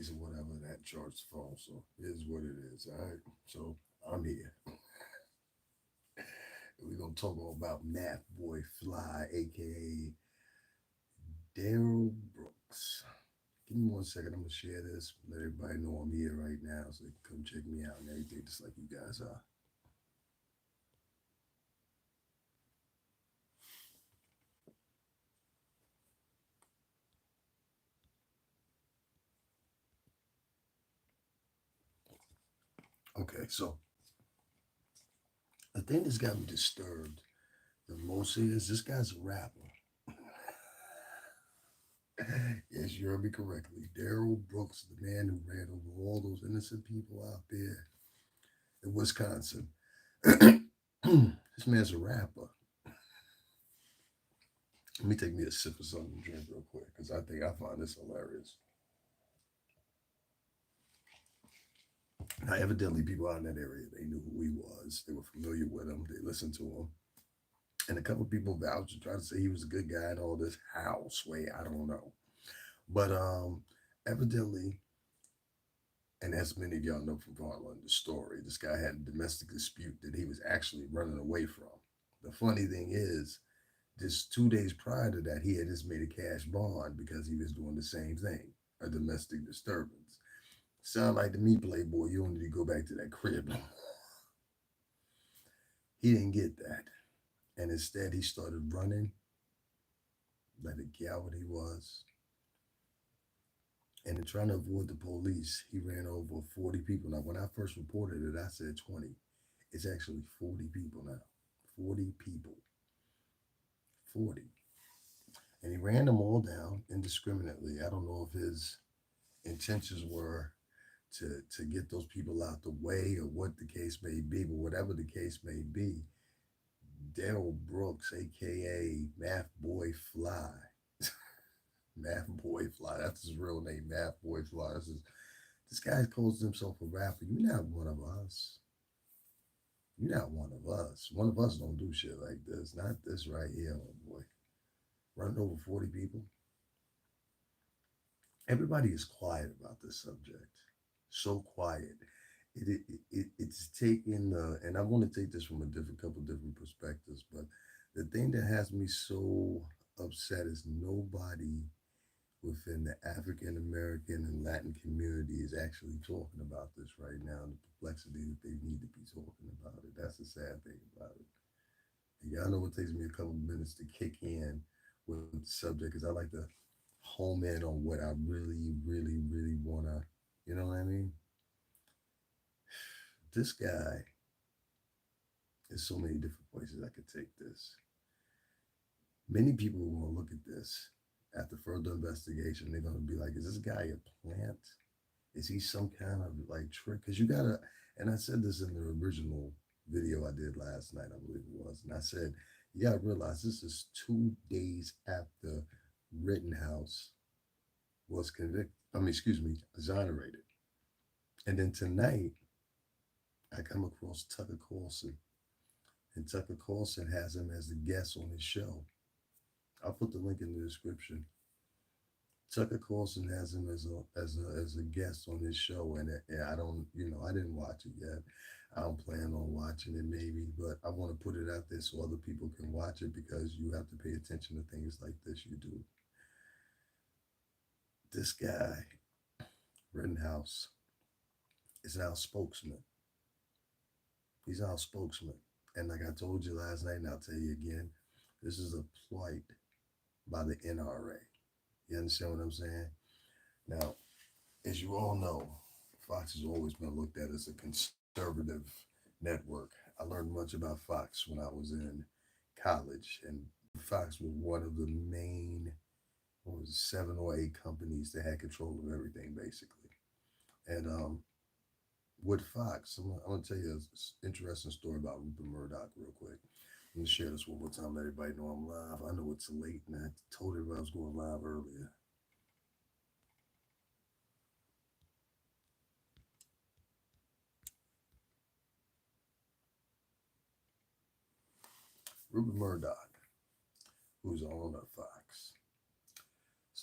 days or whatever that charts fall. So it is what it is. All right. So I'm here. We're gonna talk all about Math Boy Fly, aka Darrel Brooks. Give me 1 second. I'm gonna share this. Let everybody know I'm here right now, so they can come check me out and everything, just like you guys are. Okay, so the thing that's got me disturbed the most is this guy's a rapper. Yes, you heard me correctly. Darrel Brooks, the man who ran over all those innocent people out there in Wisconsin. This man's a rapper. Let me take me a sip of something to drink real quick because I think I find this hilarious. Now, evidently, people out in that area, they knew who he was. They were familiar with him. They listened to him. And a couple of people vouched to try to say he was a good guy and all this. How? Sway? I don't know. But evidently, and as many of y'all know from following the story, this guy had a domestic dispute that he was actually running away from. The funny thing is, just 2 days prior to that, he had just made a cash bond because he was doing the same thing, a domestic disturbance. Sound like to me, Playboy, you don't need to go back to that crib. He didn't get that. And instead, he started running like the coward he was. And in trying to avoid the police, he ran over 40 people. Now, when I first reported it, I said 20. It's actually 40 people now. 40 people. 40. And he ran them all down indiscriminately. I don't know if his intentions were to get those people out the way or what the case may be, but whatever the case may be, Darrel Brooks, aka Math Boy Fly, Math Boy Fly, that's his real name, Math Boy Fly. This guy calls himself a rapper. You're not one of us. You're not one of us. One of us don't do shit like this. Not this right here, my boy. Running over 40 people. Everybody is quiet about this subject. So quiet. It's taken and I want to take this from a different couple different perspectives, but the thing that has me so upset is nobody within the African American and Latin community is actually talking about this right now, the perplexity that they need to be talking about it. That's the sad thing about it. And y'all know it takes me a couple minutes to kick in with the subject because I like to home in on what I really, really, really wanna, you know what I mean? This guy, there's so many different places I could take this. Many people are gonna look at this after further investigation. They're gonna be like, is this guy a plant? Is he some kind of like trick? Because you gotta, and I said this in the original video I did last night, I believe it was, and I said, you gotta realize this is 2 days after Rittenhouse was convicted. I mean, excuse me, exonerated. And then tonight, I come across Tucker Carlson, and Tucker Carlson has him as a guest on his show. I'll put the link in the description. Tucker Carlson has him as a guest on his show, and I don't, I didn't watch it yet. I don't plan on watching it maybe, but I want to put it out there so other people can watch it because you have to pay attention to things like this. You do. This guy, Rittenhouse, is our spokesman. He's our spokesman. And like I told you last night, and I'll tell you again, this is a plight by the NRA. You understand what I'm saying? Now, as you all know, Fox has always been looked at as a conservative network. I learned much about Fox when I was in college, and Fox was one of the main, what was it, 7 or 8 companies that had control of everything, basically. And with Fox, I'm gonna tell you an interesting story about Rupert Murdoch real quick. Let me share this one more time. Let everybody know I'm live. I know it's late, and I told everybody I was going live earlier. Rupert Murdoch, who's on Fox,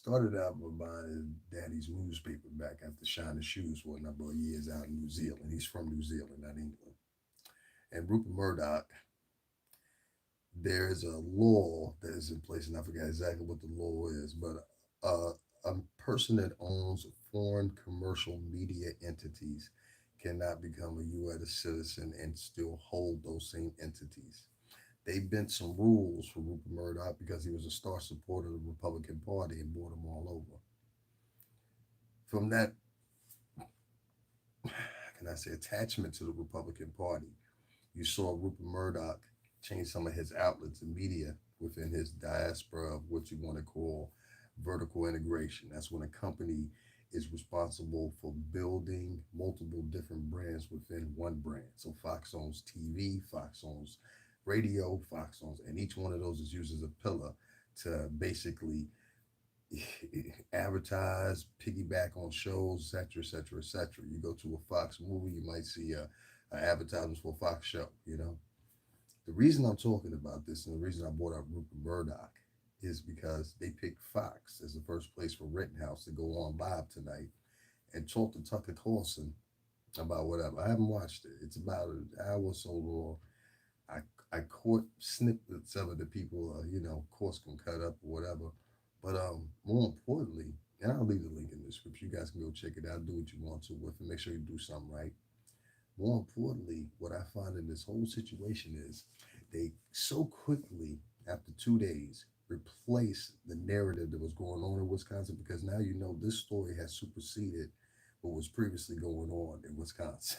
started out by buying his daddy's newspaper back after shining shoes for a number of years out in New Zealand. He's from New Zealand, not England. And Rupert Murdoch, there is a law that is in place, and I forgot exactly what the law is, but uh, a person that owns foreign commercial media entities cannot become a U.S. citizen and still hold those same entities. They bent some rules for Rupert Murdoch because he was a star supporter of the Republican Party and brought them all over. From that, can I say, attachment to the Republican Party, you saw Rupert Murdoch change some of his outlets and media within his diaspora of what you want to call vertical integration. That's when a company is responsible for building multiple different brands within one brand. So Fox owns TV, Fox owns radio, Fox owns, and each one of those is used as a pillar to basically advertise, piggyback on shows, etc., etc., etc. You go to a Fox movie, you might see a advertisement for a Fox show. The reason I'm talking about this and the reason I brought up Rupert Murdoch is because they picked Fox as the first place for Rittenhouse to go on live tonight and talk to Tucker Carlson about whatever. I haven't watched it. It's about an hour or so long. I I caught snippets of it that people, of course, can cut up or whatever. But more importantly, and I'll leave the link in the description. You guys can go check it out, do what you want to with it, make sure you do something right. More importantly, what I find in this whole situation is they so quickly, after 2 days, replace the narrative that was going on in Wisconsin because now you know this story has superseded what was previously going on in Wisconsin.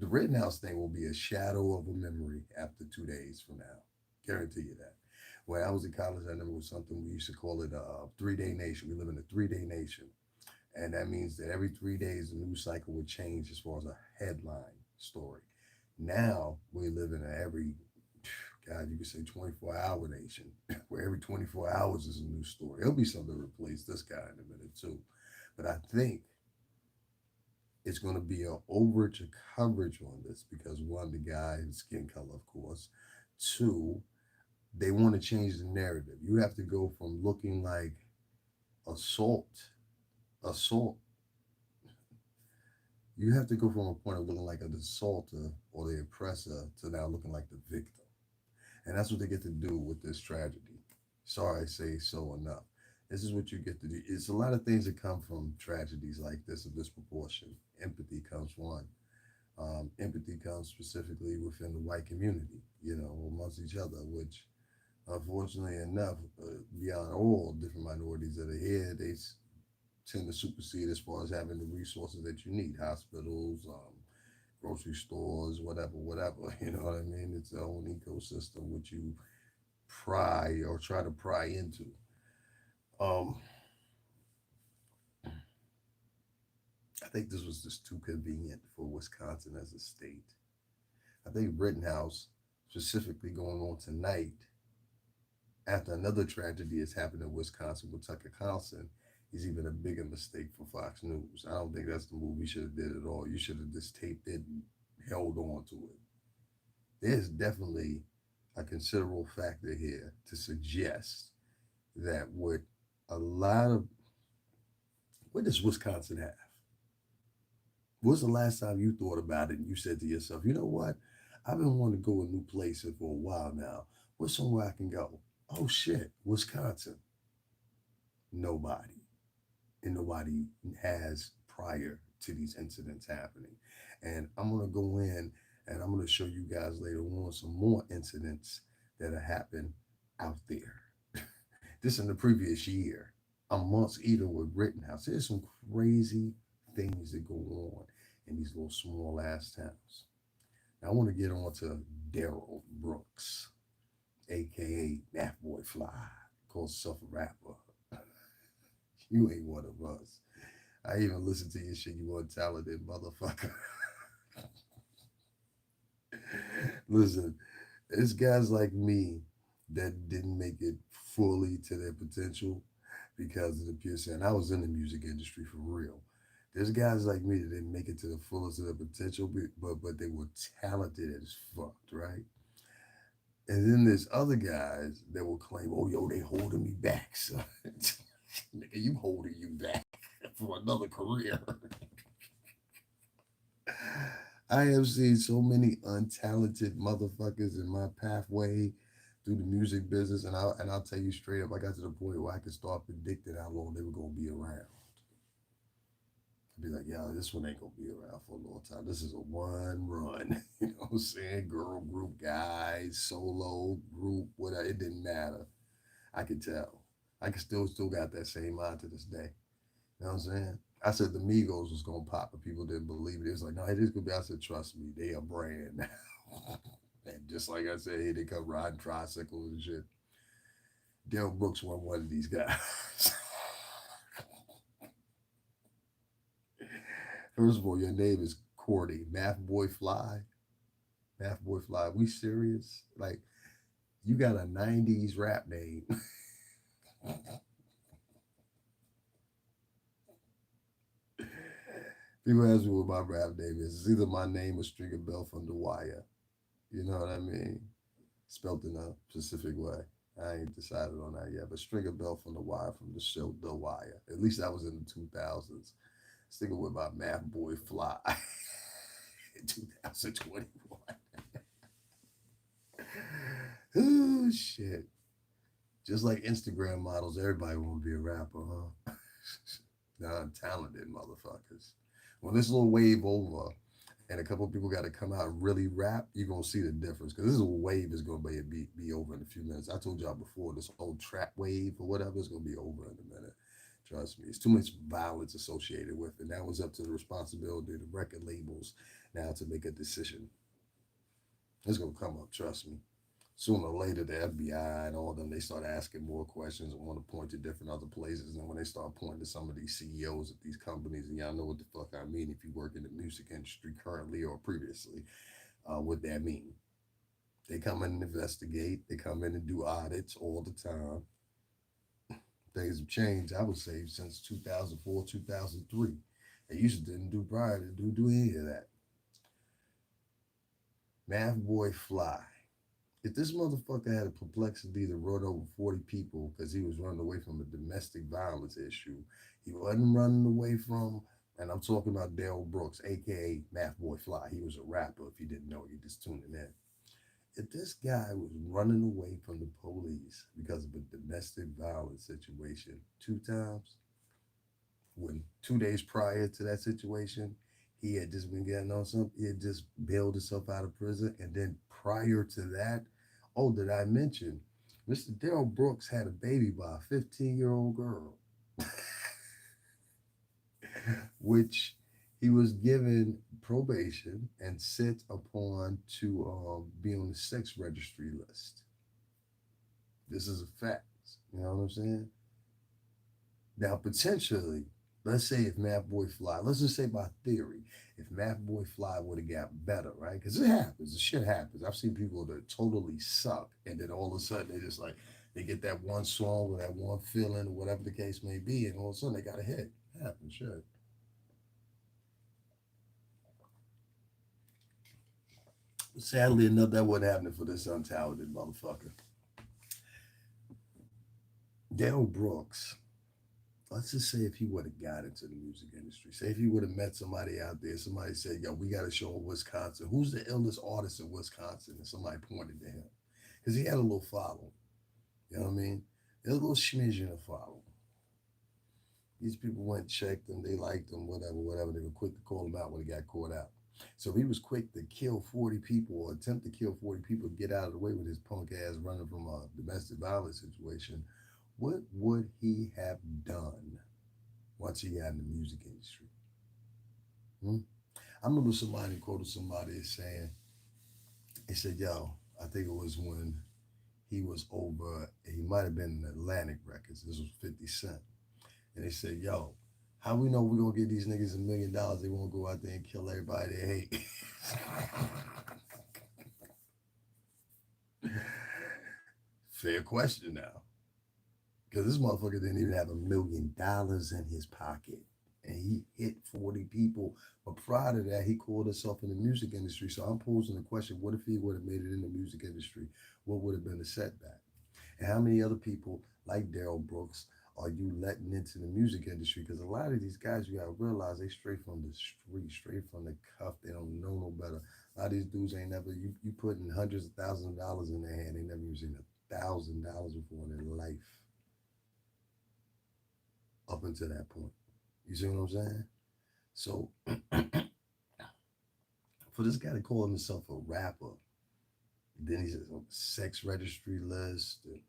The Rittenhouse thing will be a shadow of a memory after 2 days from now. Guarantee you that. When I was in college, I remember it was something we used to call it a 3 day nation. We live in a 3 day nation. And that means that every 3 days, the news cycle would change as far as a headline story. Now we live in a every, God, you could say 24-hour nation, where every 24 hours is a new story. It'll be something to replace this guy in a minute too. But I think it's going to be an overage of coverage on this because one, the guy, his skin color, of course. Two, they want to change the narrative. You have to go from looking like assault, assault. You have to go from a point of looking like an assaulter or the oppressor to now looking like the victim. And that's what they get to do with this tragedy. Sorry, I say so enough. This is what you get to do. It's a lot of things that come from tragedies like this of this proportion. Empathy comes one. Empathy comes specifically within the white community, amongst each other, which unfortunately enough, beyond all different minorities that are here, they tend to supersede as far as having the resources that you need, hospitals, grocery stores, whatever, whatever. You know what I mean? It's their own ecosystem which you pry or try to pry into. Um, I think this was just too convenient for Wisconsin as a state. I think Rittenhouse, specifically going on tonight, after another tragedy has happened in Wisconsin with Tucker Carlson, is even a bigger mistake for Fox News. I don't think that's the move you should have did at all. You should have just taped it and held on to it. There's definitely a considerable factor here to suggest that a lot of what does Wisconsin have? When's the last time you thought about it and you said to yourself, you know what? I've been wanting to go a new place for a while now. What's somewhere I can go? Oh shit, Wisconsin. Nobody. And nobody has prior to these incidents happening. And I'm going to go in and I'm going to show you guys later on some more incidents that have happened out there. This in the previous year, amongst even with Rittenhouse. There's some crazy things that go on in these little small ass towns. Now I want to get on to Darrel Brooks, aka MATHBOI Fly, called self a rapper. You ain't one of us. I even listen to your shit, you untalented motherfucker. Listen, it's guys like me that didn't make it fully to their potential because of the pure sound. I was in the music industry for real. There's guys like me that didn't make it to the fullest of their potential, but they were talented as fuck, right? And then there's other guys that will claim, oh, yo, they holding me back, son. Nigga, you holding you back for another career. I have seen so many untalented motherfuckers in my pathway through the music business, and I'll tell you straight up, I got to the point where I could start predicting how long they were gonna be around. I'd be like, yo, this one ain't gonna be around for a long time. This is a one run. You know what I'm saying? Girl group, guys, solo group, whatever. It didn't matter. I could tell. I can still got that same mind to this day. You know what I'm saying? I said the Migos was gonna pop, but people didn't believe it. It was like, no, it is gonna be. I said, trust me, they a brand now. And just like I said, here they come riding tricycles and shit. Darrell Brooks wasn't one of these guys. First of all, your name is Cordy. Math Boy Fly. Math Boy Fly. We serious? Like, you got a 90s rap name. People ask me what my rap name is. It's either my name or Stringer Bell from The Wire. You know what I mean? Spelt in a specific way. I ain't decided on that yet. But Stringer Bell from The Wire from the show The Wire. At least that was in the 2000s. Sticking with my Math Boy Fly in 2021. Oh, shit. Just like Instagram models, everybody want to be a rapper, huh? Non-talented motherfuckers. When this little wave over and a couple of people got to come out and really rap, you're going to see the difference. Because this little wave is going to be over in a few minutes. I told y'all before, this whole trap wave or whatever is going to be over in a minute. Trust me. It's too much violence associated with it. That was up to the responsibility of the record labels now to make a decision. It's going to come up, trust me. Sooner or later, the FBI and all of them, they start asking more questions and want to point to different other places. And when they start pointing to some of these CEOs of these companies, and y'all know what the fuck I mean if you work in the music industry currently or previously, what that mean. They come in and investigate. They come in and do audits all the time. Things have changed, I would say, since 2004, 2003. They used to didn't do prior to do any of that. Math Boy Fly. If this motherfucker had a perplexity to run over 40 people because he was running away from a domestic violence issue, he wasn't running away from, and I'm talking about Darrel Brooks, aka Math Boy Fly. He was a rapper. If you didn't know, you just tuning in. If this guy was running away from the police because of a domestic violence situation 2 times, when 2 days prior to that situation, he had just been getting on something, he had just bailed himself out of prison. And then prior to that, oh, did I mention Mr. Darrel Brooks had a baby by a 15-year-old girl, which he was given probation and sent upon to be on the sex registry list. This is a fact. You know what I'm saying? Now, potentially, let's say if Math Boy Fly, let's just say by theory, if Math Boy Fly would have got better, right? Because it happens, the shit happens. I've seen people that totally suck, and then all of a sudden they just like they get that one song or that one feeling or whatever the case may be, and all of a sudden they got a hit. It happens, shit. Sadly enough, that wasn't happening for this untalented motherfucker. Dale Brooks, let's just say if he would have got into the music industry, say if he would have met somebody out there, somebody said, yo, we got to show in Wisconsin. Who's the illest artist in Wisconsin? And somebody pointed to him. Because he had a little following. You know what I mean? There's a little smidgen of following. These people went, checked him, they liked him, whatever, whatever. They were quick to call him out when he got caught out. So if he was quick to kill 40 people or attempt to kill 40 people, get out of the way with his punk ass running from a domestic violence situation, what would he have done once he got in the music industry? Hmm? I remember somebody quoted somebody as saying, he said, yo, I think it was when he was over, he might have been in Atlantic Records. This was 50 Cent. And they said, yo, how we know we're going to get these niggas $1 million? They won't go out there and kill everybody they hate. Fair question now. Because this motherfucker didn't even have $1 million in his pocket. and he hit 40 people. But prior to that, he called himself in the music industry. So I'm posing the question: what if he would have made it in the music industry? What would have been the setback? And how many other people like Darrell Brooks are you letting into the music industry? Because a lot of these guys, you gotta realize they straight from the street, straight from the cuff. They don't know no better. A lot of these dudes ain't never you putting hundreds of thousands of dollars in their hand. They never even seen $1,000 before in their life up until that point. You see what I'm saying? So for this guy to call himself a rapper, then he's on the sex registry list. And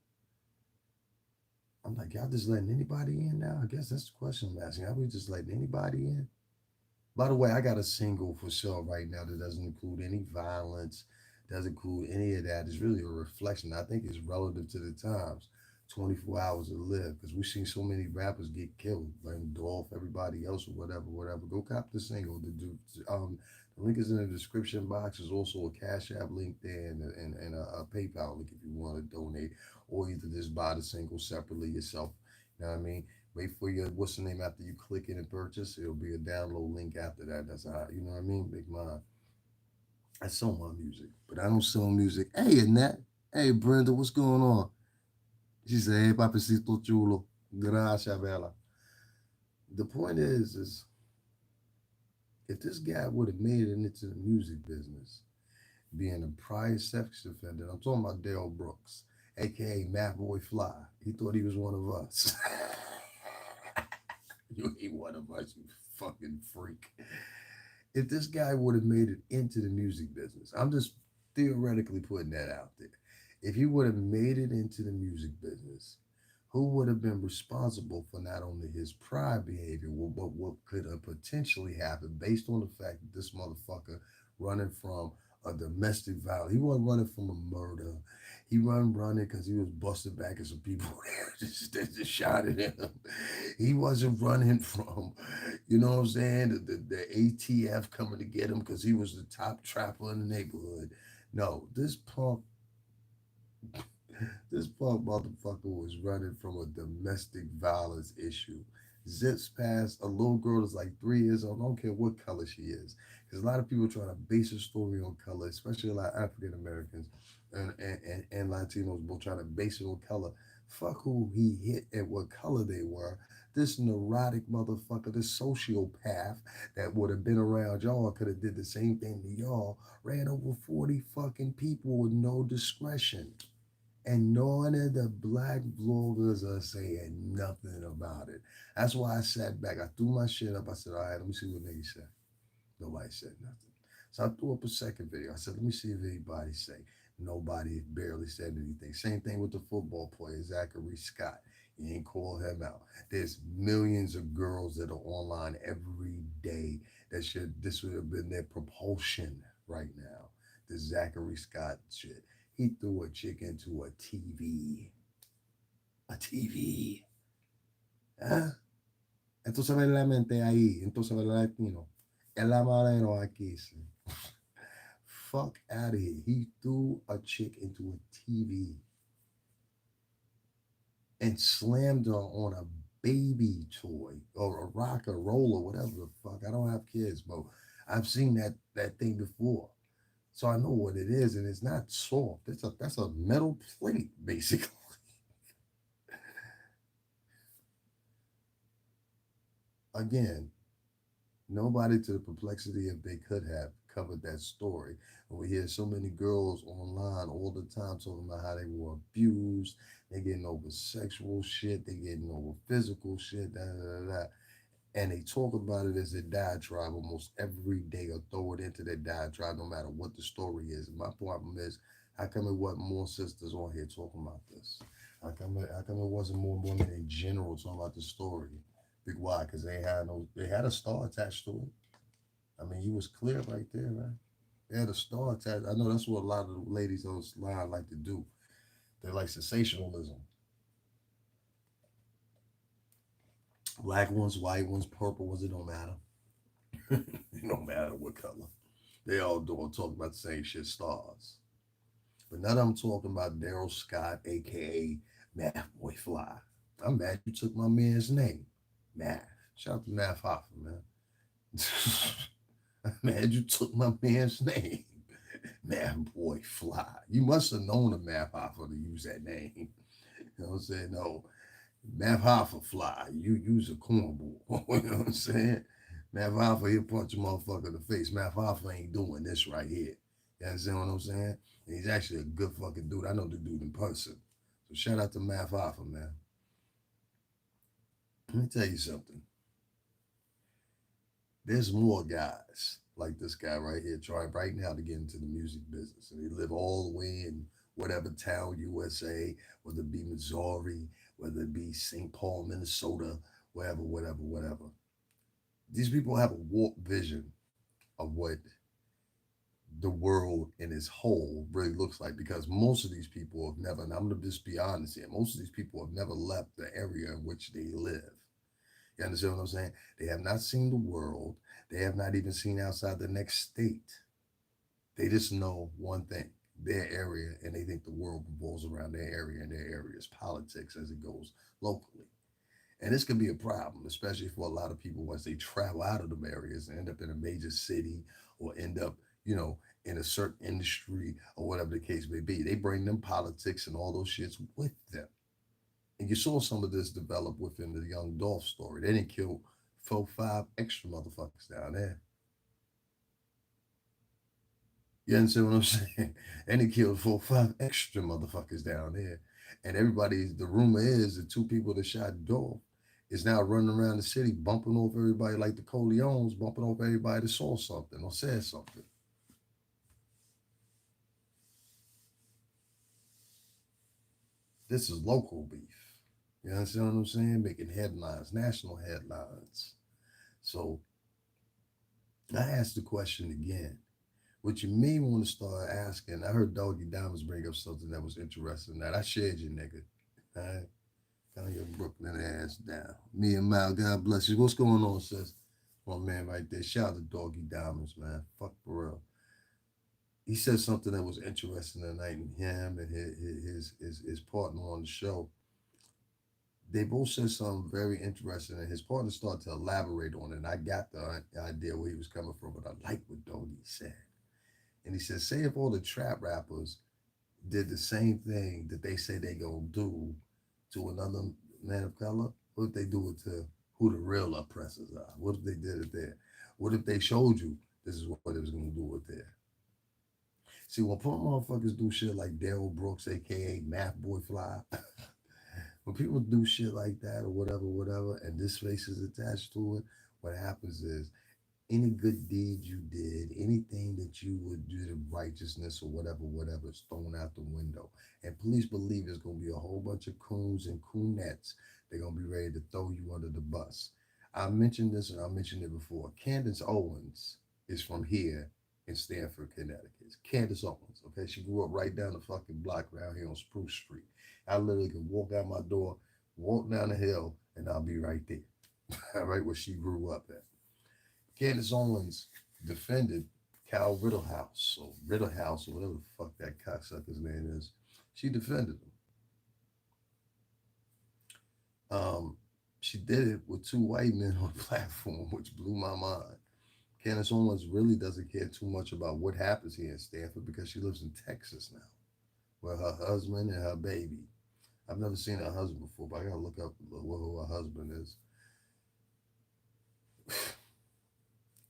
I'm like, y'all just letting anybody in now? I guess that's the question I'm asking. Are we just letting anybody in? By the way, I got a single for sure right now that doesn't include any violence, doesn't include any of that. It's really a reflection. I think it's relative to the times. 24 hours to live, because we've seen so many rappers get killed, like Dolph, everybody else, or whatever, whatever. Go cop the single. The link is in the description box. There's also a Cash App link there and a PayPal link if you want to donate, or either just buy the single separately yourself. You know what I mean? Wait for your what's the name after you click it and purchase. It'll be a download link after that. That's how you know what I mean. Big mine. I sell my music, but I don't sell music. Hey Annette. Hey Brenda, what's going on? She said, "Hey papacito chulo, gracias Bella." The point is if this guy would have made it into the music business, being a prior sex offender, I'm talking about Darrell Brooks, aka MATHBOI Fly. He thought he was one of us. You ain't one of us, you fucking freak. If this guy would have made it into the music business, I'm just theoretically putting that out there. If he would have made it into the music business, who would have been responsible for not only his prior behavior, but what could have potentially happened based on the fact that this motherfucker running from a domestic violence. He wasn't running from a murder. He wasn't running because he was busted back at some people just shot at him. He wasn't running from, you know what I'm saying, the ATF coming to get him because he was the top trapper in the neighborhood. No, this punk motherfucker was running from a domestic violence issue. Zips past a little girl that's like 3 years old. I don't care what color she is. Because a lot of people try to base a story on color, especially a lot of African Americans and Latinos both trying to base it on color. Fuck who he hit and what color they were. This neurotic motherfucker, this sociopath that would have been around y'all could have did the same thing to y'all, ran over 40 fucking people with no discretion. And none of the black vloggers are saying nothing about it. That's why I sat back. I threw my shit up. I said, all right, let me see what niggas say. Nobody said nothing. So I threw up a second video. I said, let me see if anybody say. Nobody barely said anything. Same thing with the football player, Zachary Scott. You ain't call him out. There's millions of girls that are online every day that this would have been their propulsion right now. The Zachary Scott shit. He threw a chick into a TV. A TV. ¿Ah? Entonces ve la mente ahí. Entonces ve la latino. El amarelo aquí. Fuck out of here. He threw a chick into a TV and slammed her on a baby toy or a rock or roller, whatever the fuck. I don't have kids, but I've seen that thing before. So I know what it is, and it's not soft. That's a metal plate, basically. Again, nobody to the perplexity if they could have covered that story. And we hear so many girls online all the time talking about how they were abused, they getting over sexual shit, they getting over physical shit, da da da da. And they talk about it as a diatribe almost every day or throw it into their diatribe no matter what the story is. And my problem is, how come it wasn't more sisters on here talking about this? How come it wasn't more women in general talking about the story? Big why? Because they had a star attached to it. I mean, you was clear right there, right? They had a star attached. I know that's what a lot of the ladies on this line like to do. They like sensationalism. Black ones, white ones, purple ones, it don't matter. It don't matter what color. They all doing talking about the same shit, stars. But now that I'm talking about Darrell Scott, aka Math Boy Fly. I'm mad you took my man's name. Math. Shout out to Math Hoffa, man. Man, you took my man's name. Math Boy Fly. You must have known a Math Hoffa to use that name. You know what I'm saying? No, Math Hoffa Fly. You use a cornball. You know what I'm saying? Math Hoffa, he'll punch a motherfucker in the face. Math Hoffa ain't doing this right here. You understand what I'm saying? And he's actually a good fucking dude. I know the dude in person. So shout out to Math Hoffa, man. Let me tell you something. There's more guys like this guy right here trying right now to get into the music business. And they live all the way in whatever town, USA, whether it be Missouri, whether it be St. Paul, Minnesota, whatever. These people have a warped vision of what the world in its whole really looks like because most of these people have never, and I'm going to just be honest here, most of these people have never left the area in which they live. You understand what I'm saying? They have not seen the world. They have not even seen outside the next state. They just know one thing, their area, and they think the world revolves around their area and their area's politics as it goes locally. And this could be a problem, especially for a lot of people once they travel out of them areas and end up in a major city or end up, in a certain industry or whatever the case may be. They bring them politics and all those shits with them. And you saw some of this develop within the Young Dolph story. They didn't kill 4, 5 extra motherfuckers down there. You understand what I'm saying? And they killed 4, 5 extra motherfuckers down there. And the rumor is the two people that shot Dolph is now running around the city bumping off everybody like the Corleones, bumping off everybody that saw something or said something. This is local beef. You understand what I'm saying? Making headlines, national headlines. So I asked the question again. What you may want to start asking, I heard Doggy Diamonds bring up something that was interesting that I shared you, nigga. All right? Calm your Brooklyn ass down. Me and Mal, God bless you. What's going on, sis? My man right there. Shout out to Doggy Diamonds, man. Fuck for real. He said something that was interesting tonight, and him and his partner on the show. They both said something very interesting, and his partner started to elaborate on it. And I got the idea where he was coming from, but I like what Doggy said. And he said, say if all the trap rappers did the same thing that they say they gonna do to another man of color, what if they do it to who the real oppressors are? What if they did it there? What if they showed you this is what it was gonna do it there? See, when poor motherfuckers do shit like Darrel Brooks, aka MATHBOI Fly, when people do shit like that or whatever, and this face is attached to it, what happens is any good deed you did, anything that you would do in righteousness or whatever is thrown out the window. And please believe there's going to be a whole bunch of coons and coonettes. They're going to be ready to throw you under the bus. I mentioned this and I mentioned it before. Candace Owens is from here in Stamford, Connecticut. Candace Owens, okay? She grew up right down the fucking block around here on Spruce Street. I literally can walk out my door, walk down the hill, and I'll be right there, right where she grew up at. Candace Owens defended Cal Rittenhouse, or Rittenhouse, or whatever the fuck that cocksucker's name is. She defended him. She did it with 2 white men on the platform, which blew my mind. Candace Owens really doesn't care too much about what happens here in Stanford because she lives in Texas now with her husband and her baby. I've never seen her husband before, but I gotta look up who her husband is.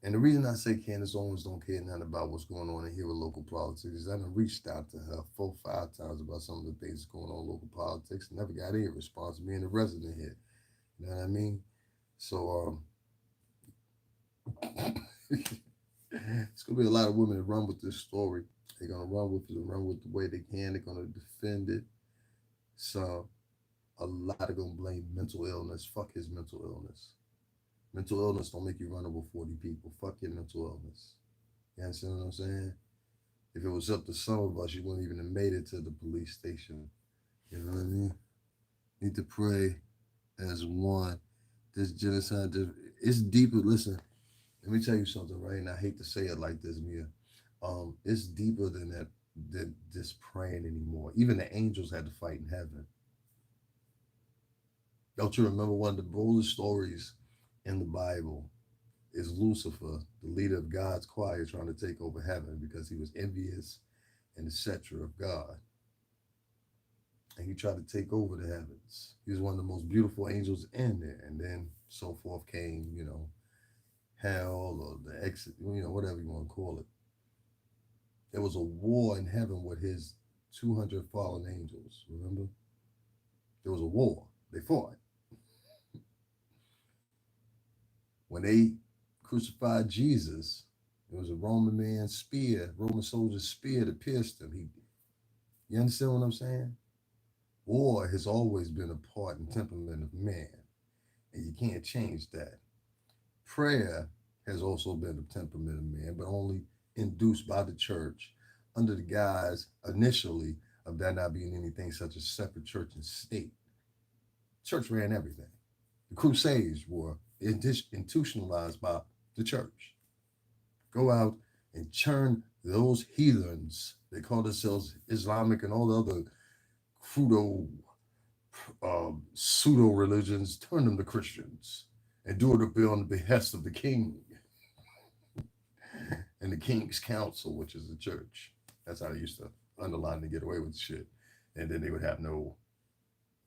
And the reason I say Candace Owens don't care nothing about what's going on in here with local politics is I done reached out to her 4, 5 times about some of the things that's going on in local politics. Never got any response, being a resident here. You know what I mean? So it's gonna be a lot of women that run with this story. They're gonna run with it and run with the way they can. They're gonna defend it. So a lot are gonna blame mental illness. Fuck his mental illness. Mental illness don't make you run over 40 people. Fuck your mental illness. You understand what I'm saying? If it was up to some of us, you wouldn't even have made it to the police station. You know what I mean? Need to pray as one. This genocide, it's deeper. Listen, let me tell you something, right? And I hate to say it like this, Mia. It's deeper than that, than just praying anymore. Even the angels had to fight in heaven. Don't you remember one of the boldest stories in the Bible is Lucifer, the leader of God's choir, trying to take over heaven because he was envious and etc. of God. And he tried to take over the heavens. He was one of the most beautiful angels in there. And then so forth came, hell or the exit, whatever you want to call it. There was a war in heaven with his 200 fallen angels, remember? There was a war. They fought. When they crucified Jesus, it was a Roman man's spear, Roman soldier's spear that pierced him. You understand what I'm saying? War has always been a part and temperament of man, and you can't change that. Prayer has also been a temperament of man, but only induced by the church under the guise initially of there not being anything such as separate church and state. Church ran everything. The Crusades were institutionalized by the church. Go out and churn those heathens. They call themselves Islamic and all the other pseudo pseudo religions. Turn them to Christians and do it on the behest of the king and the king's council, which is the church. That's how they used to underline to get away with shit. And then they would have no,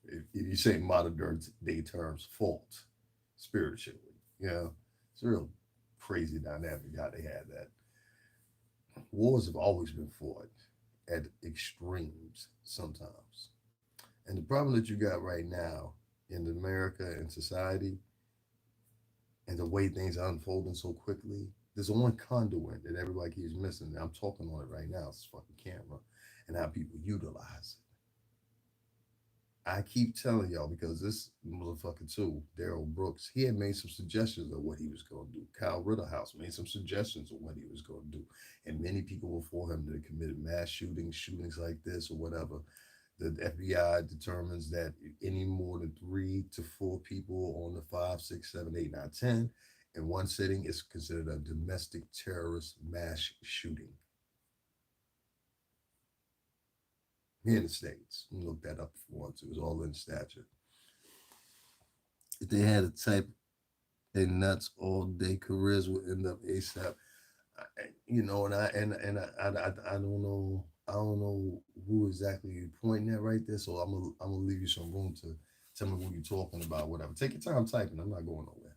if you say modern day terms, fault spiritually. It's a real crazy dynamic how they had that. Wars have always been fought at extremes sometimes. And the problem that you got right now in America and society and the way things are unfolding so quickly, there's one conduit that everybody keeps missing. And I'm talking on it right now. It's fucking camera and how people utilize it. I keep telling y'all because this motherfucker too, Darrel Brooks, he had made some suggestions of what he was going to do. Kyle Rittenhouse made some suggestions of what he was going to do. And many people before him that committed mass shootings like this or whatever. The FBI determines that any more than 3 to 4 people on the 5, 6, 7, 8, 9, 10 in one sitting is considered a domestic terrorist mass shooting. Here in the States. You can look that up if you want to. It's all in statute. If they had a type a nuts all day careers would end up ASAP. I don't know. I don't know who exactly you're pointing at right there. So I'm gonna leave you some room to tell me who you're talking about. Whatever. Take your time typing. I'm not going nowhere.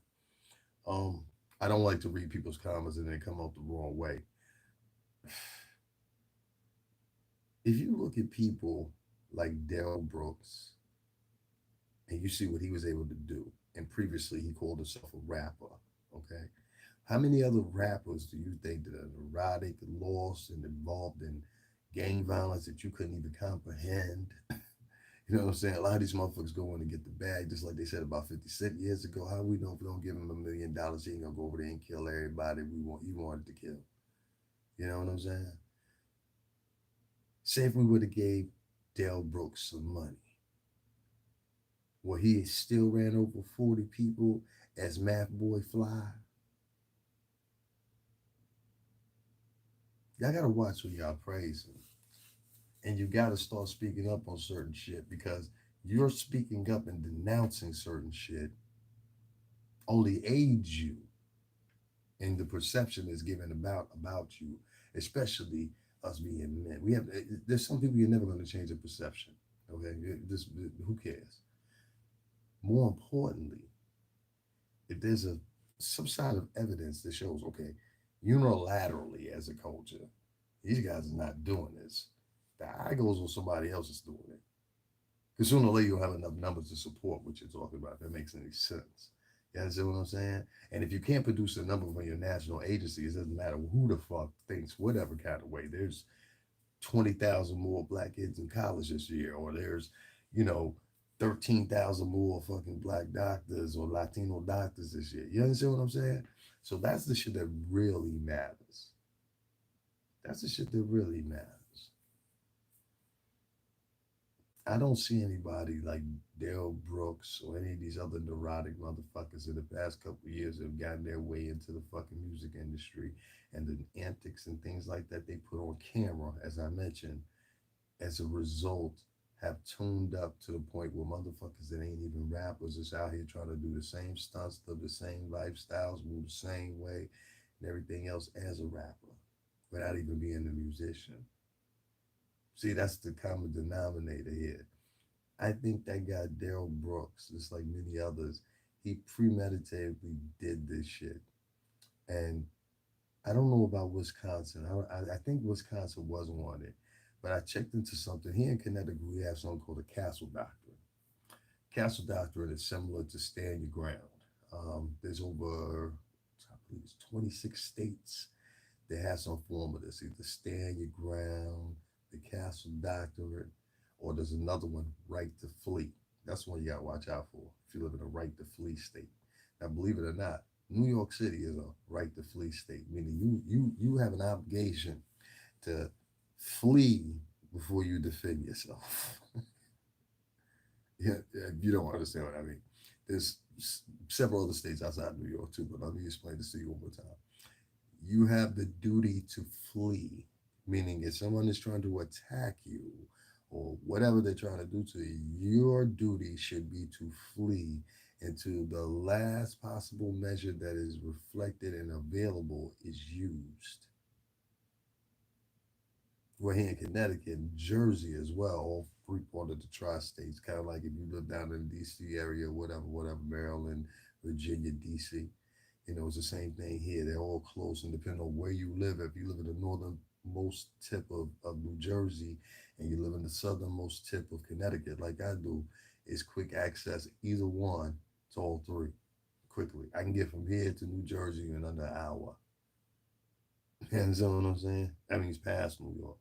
I don't like to read people's comments and they come out the wrong way. If you look at people like Darrel Brooks and you see what he was able to do, and previously he called himself a rapper, okay? How many other rappers do you think that are neurotic, lost, and involved in gang violence that you couldn't even comprehend? You know what I'm saying? A lot of these motherfuckers go in and get the bag, just like they said about 50 Cent years ago. How we know if we don't give him $1 million, he ain't gonna go over there and kill everybody he wanted to kill. You know what I'm saying? Say if we would have gave Darrel Brooks some money, well, he still ran over 40 people as MATHBOI Fly. Y'all gotta watch what y'all praising. And you gotta start speaking up on certain shit because you're speaking up and denouncing certain shit only aids you in the perception that's given about you, especially us being men. There's some people you're never going to change their perception. Okay, who cares? More importantly, if there's some side of evidence that shows, okay, unilaterally as a culture, these guys are not doing this. The eye goes on somebody else is doing it. Because sooner or later you'll have enough numbers to support what you're talking about. If that makes any sense. You understand what I'm saying? And if you can't produce a number from your national agencies, it doesn't matter who the fuck thinks whatever kind of way. There's 20,000 more black kids in college this year, or there's, 13,000 more fucking black doctors or Latino doctors this year. You understand what I'm saying? So that's the shit that really matters. That's the shit that really matters. I don't see anybody like Darrel Brooks or any of these other neurotic motherfuckers in the past couple of years that have gotten their way into the fucking music industry and the antics and things like that they put on camera, as I mentioned, as a result, have tuned up to the point where motherfuckers that ain't even rappers is out here trying to do the same stunts, live the same lifestyles, move the same way, and everything else as a rapper without even being a musician. See, that's the common denominator here. I think that guy Darrell Brooks, just like many others, he premeditatedly did this shit. And I don't know about Wisconsin. I think Wisconsin was wanted, but I checked into something. Here in Connecticut, we have something called the Castle Doctrine. Castle Doctrine is similar to Stand Your Ground. There's over, I believe it's 26 states that have some form of this, either Stand Your Ground, the Castle Doctrine, or there's another one, Right to Flee. That's one you got to watch out for if you live in a right to flee state. Now, believe it or not, New York City is a right to flee state, meaning you have an obligation to flee before you defend yourself. Yeah, you don't understand what I mean. There's several other states outside New York too, but let me explain this to you one more time. You have the duty to flee, meaning if someone is trying to attack you or whatever they're trying to do to you, your duty should be to flee until the last possible measure that is reflected and available is used. We're here in Connecticut, Jersey as well, all three part of the tri-states, kind of like if you live down in the DC area, whatever, Maryland, Virginia, DC. You know, it's the same thing here. They're all close, and depending on where you live, if you live in the northernmost tip of New Jersey and you live in the southernmost tip of Connecticut, like I do, it's quick access, either one to all three quickly. I can get from here to New Jersey in under an hour. You understand what I'm saying? That means past New York.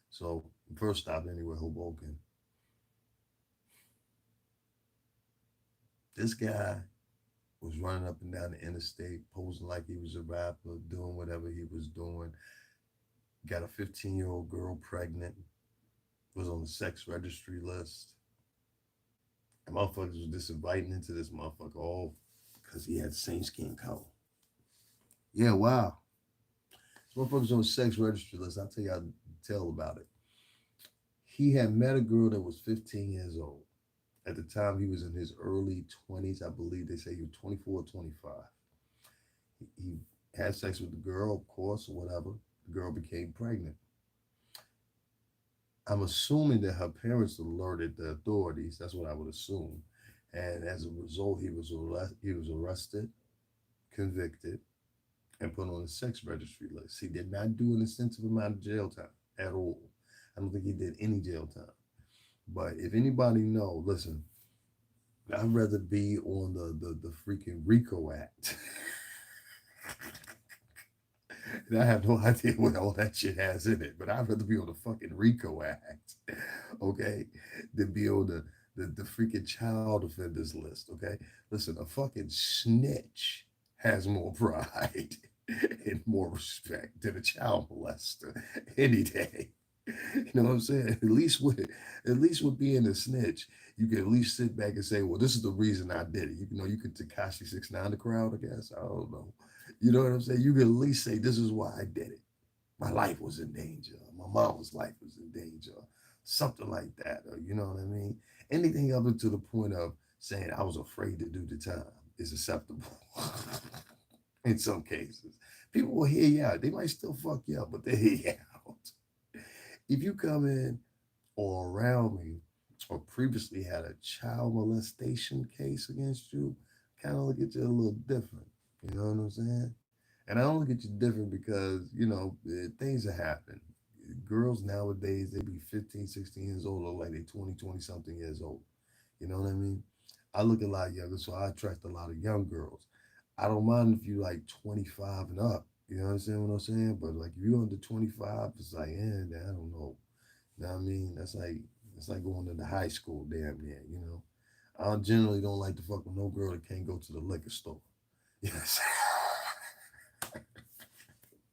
So, first stop anywhere, Hoboken. This guy was running up and down the interstate, posing like he was a rapper, doing whatever he was doing. Got a 15-year-old girl pregnant, was on the sex registry list. And motherfuckers was just inviting into this motherfucker all because he had the same skin color. Yeah, wow. This motherfucker's on the sex registry list. I'll tell you how to tell about it. He had met a girl that was 15 years old. At the time, he was in his early 20s. I believe they say he was 24 or 25. He had sex with the girl, of course, or whatever. The girl became pregnant. I'm assuming that her parents alerted the authorities. That's what I would assume. And as a result, he was arrested, convicted, and put on the sex registry list. He did not do an extensive amount of jail time at all. I don't think he did any jail time. But if anybody know, listen, I'd rather be on the freaking RICO Act. And I have no idea what all that shit has in it, but I'd rather be on the fucking RICO Act, okay, than be on the freaking child offenders list, okay? Listen, a fucking snitch has more pride and more respect than a child molester any day. You know what I'm saying? At least with being a snitch, you can at least sit back and say, "Well, this is the reason I did it." You know, you could Takashi 6ix9ine the crowd, I guess. I don't know. You know what I'm saying? You can at least say, "This is why I did it. My life was in danger. My mom's life was in danger." Something like that. Or, you know what I mean? Anything other to the point of saying I was afraid to do the time is acceptable. In some cases, people will hear you out. They might still fuck you up, but they hear you out. If you come in or around me or previously had a child molestation case against you, kind of look at you a little different. You know what I'm saying? And I don't look at you different because, things are happening. Girls nowadays, they be 15, 16 years old, look like they 20, 20 something years old. You know what I mean? I look a lot younger, so I attract a lot of young girls. I don't mind if you like 25 and up. You know what I'm saying? What I'm saying? But like if you're under 25, it's like, I don't know. You know what I mean? That's like going into high school, damn near. I generally don't like to fuck with no girl that can't go to the liquor store. Yes.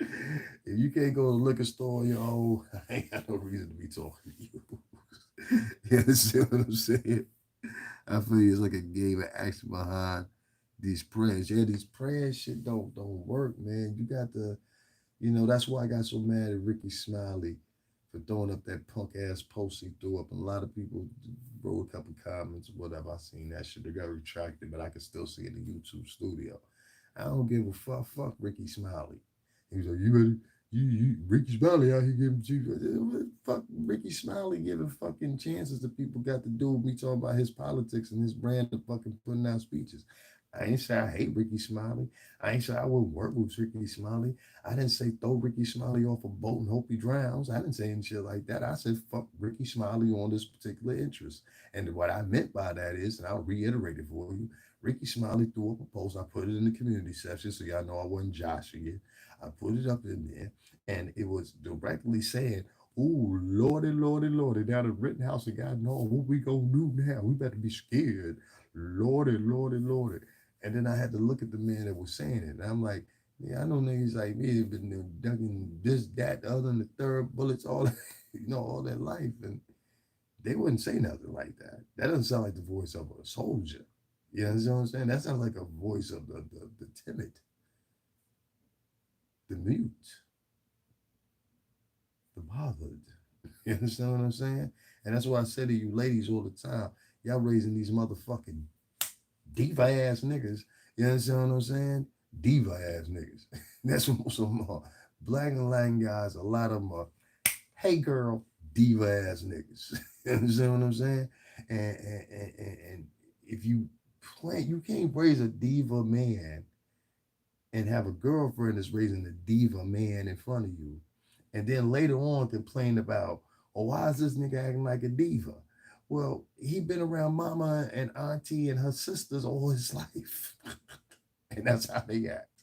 If you can't go to the liquor store, I ain't got no reason to be talking to you. You understand what I'm saying? I feel it's like a game of action behind these prayers. Yeah, these prayers shit don't work, man. You got to, that's why I got so mad at Ricky Smiley for throwing up that punk ass post he threw up. And a lot of people wrote a couple comments, whatever. I seen that shit. They got retracted, but I can still see it in the YouTube studio. I don't give a fuck. Fuck Ricky Smiley. He was like, you ready? You Ricky Smiley out here giving you fuck Ricky Smiley giving fucking chances to people got to do with me talking about his politics and his brand of fucking putting out speeches. I ain't say I hate Ricky Smiley. I ain't say I wouldn't work with Ricky Smiley. I didn't say throw Ricky Smiley off a boat and hope he drowns. I didn't say any shit like that. I said fuck Ricky Smiley on this particular interest. And what I meant by that is, and I'll reiterate it for you, Ricky Smiley threw up a post. I put it in the community section so y'all know I wasn't joshing you. I put it up in there, and it was directly saying, "Ooh, lordy, lordy, lordy, down at Rittenhouse, and God know what we gonna do now. We better be scared, lordy, lordy, lordy." And then I had to look at the man that was saying it, and I'm like, "Yeah, I know niggas like me have been ducking this, that, the other, and the third bullets, all all their life, and they wouldn't say nothing like that. That doesn't sound like the voice of a soldier. You understand what I'm saying? That sounds like a voice of the timid, the mute, the bothered. You understand what I'm saying? And that's why I say to you ladies all the time, y'all raising these motherfucking diva ass niggas. You understand what I'm saying? Diva ass niggas. That's what most of them are. Black and Latin guys, a lot of them are, hey girl, diva ass niggas. You understand what I'm saying? And if you you can't raise a diva man and have a girlfriend that's raising a diva man in front of you, and then later on complain about, oh, why is this nigga acting like a diva? Well, he been around mama and auntie and her sisters all his life. And that's how they act.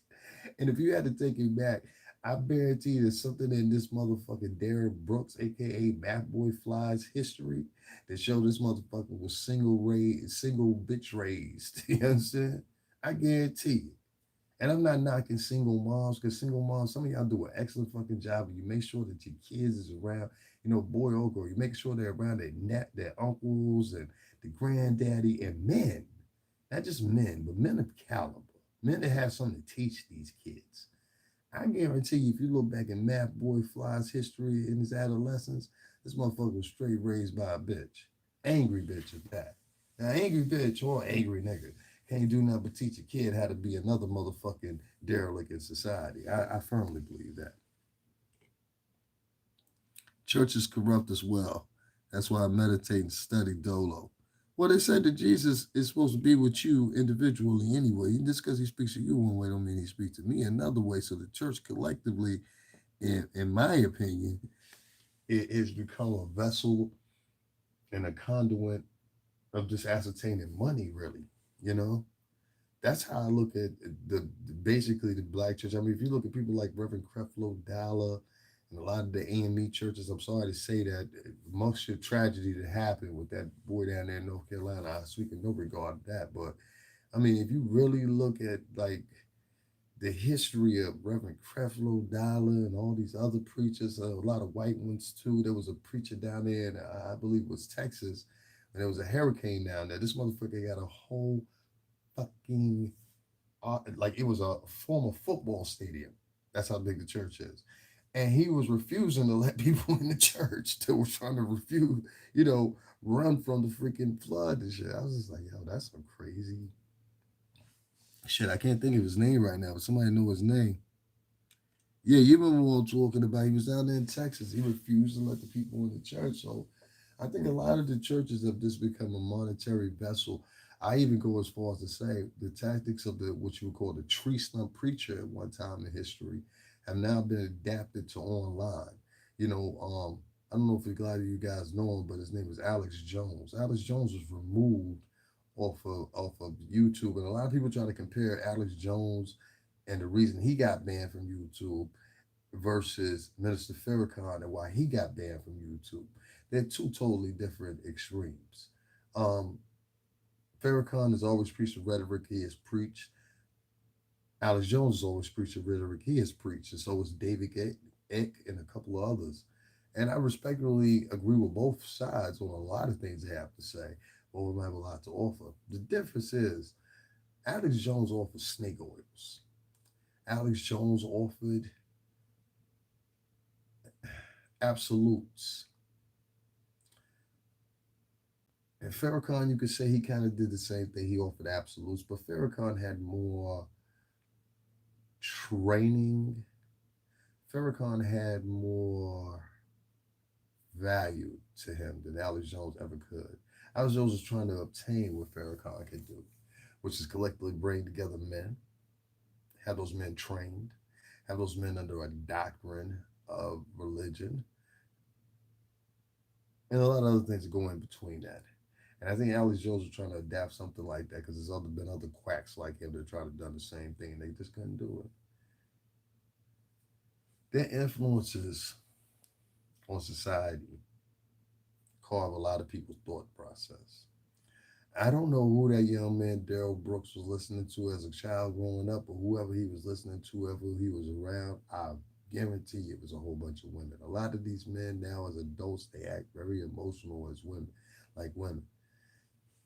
And if you had to take it back, I guarantee there's something in this motherfucking Darrel Brooks, aka MATHBOI Fly's history that showed this motherfucker was single bitch raised. You understand? I guarantee you. And I'm not knocking single moms, because single moms, some of y'all do an excellent fucking job. You make sure that your kids is around, boy or girl. You make sure they're around their uncles and the granddaddy and men, not just men, but men of caliber, men that have something to teach these kids. I guarantee you, if you look back in MATHBOI Fly's history in his adolescence, this motherfucker was straight raised by a bitch, angry bitch at that. Now, angry bitch or angry nigga can't do nothing but teach a kid how to be another motherfucking derelict in society. I firmly believe that. Church is corrupt as well. That's why I meditate and study dolo. Well, they said that Jesus is supposed to be with you individually anyway. Just because he speaks to you one way don't mean he speaks to me another way. So the church collectively, in my opinion, it has become a vessel and a conduit of just ascertaining money, really. You know, that's how I look at basically the black church. I mean, if you look at people like Reverend Creflo Dollar and a lot of the AME churches, I'm sorry to say that amongst your tragedy that happened with that boy down there in North Carolina, I speak in no regard to that. But I mean, if you really look at like the history of Reverend Creflo Dollar and all these other preachers, a lot of white ones too. There was a preacher down there, in, I believe it was Texas, and there was a hurricane down there. This motherfucker got a whole fucking like it was a former football stadium. That's how big the church is. And he was refusing to let people in the church that were trying to refuse, run from the freaking flood and shit. I was just like, yo, that's some crazy shit. I can't think of his name right now, but somebody know his name. Yeah, you remember what I'm talking about. He was down there in Texas. He refused to let the people in the church. So I think a lot of the churches have just become a monetary vessel. I even go as far as to say the tactics of the what you would call the tree stump preacher at one time in history have now been adapted to online. I don't know if a lot of you guys know him, but his name is Alex Jones. Alex Jones was removed off of YouTube, and a lot of people try to compare Alex Jones and the reason he got banned from YouTube versus Minister Farrakhan and why he got banned from YouTube. They're two totally different extremes. Um, Farrakhan has always preached the rhetoric he has preached. Alex Jones has always preached the rhetoric he has preached, and so is David Icke and a couple of others. And I respectfully agree with both sides on a lot of things they have to say. Both of them have a lot to offer. The difference is Alex Jones offered snake oils. Alex Jones offered absolutes. And Farrakhan, you could say he kind of did the same thing. He offered absolutes, but Farrakhan had more training. Farrakhan had more value to him than Alex Jones ever could. Alex Jones was trying to obtain what Farrakhan could do, which is collectively bring together men, have those men trained, have those men under a doctrine of religion, and a lot of other things that go in between that. And I think Alex Jones was trying to adapt something like that because been other quacks like him that tried to do the same thing and they just couldn't do it. Their influences on society carve a lot of people's thought process. I don't know who that young man Darrell Brooks was listening to as a child growing up, or whoever he was listening to, whoever he was around. I guarantee you it was a whole bunch of women. A lot of these men now, as adults, they act very emotional as women, like women.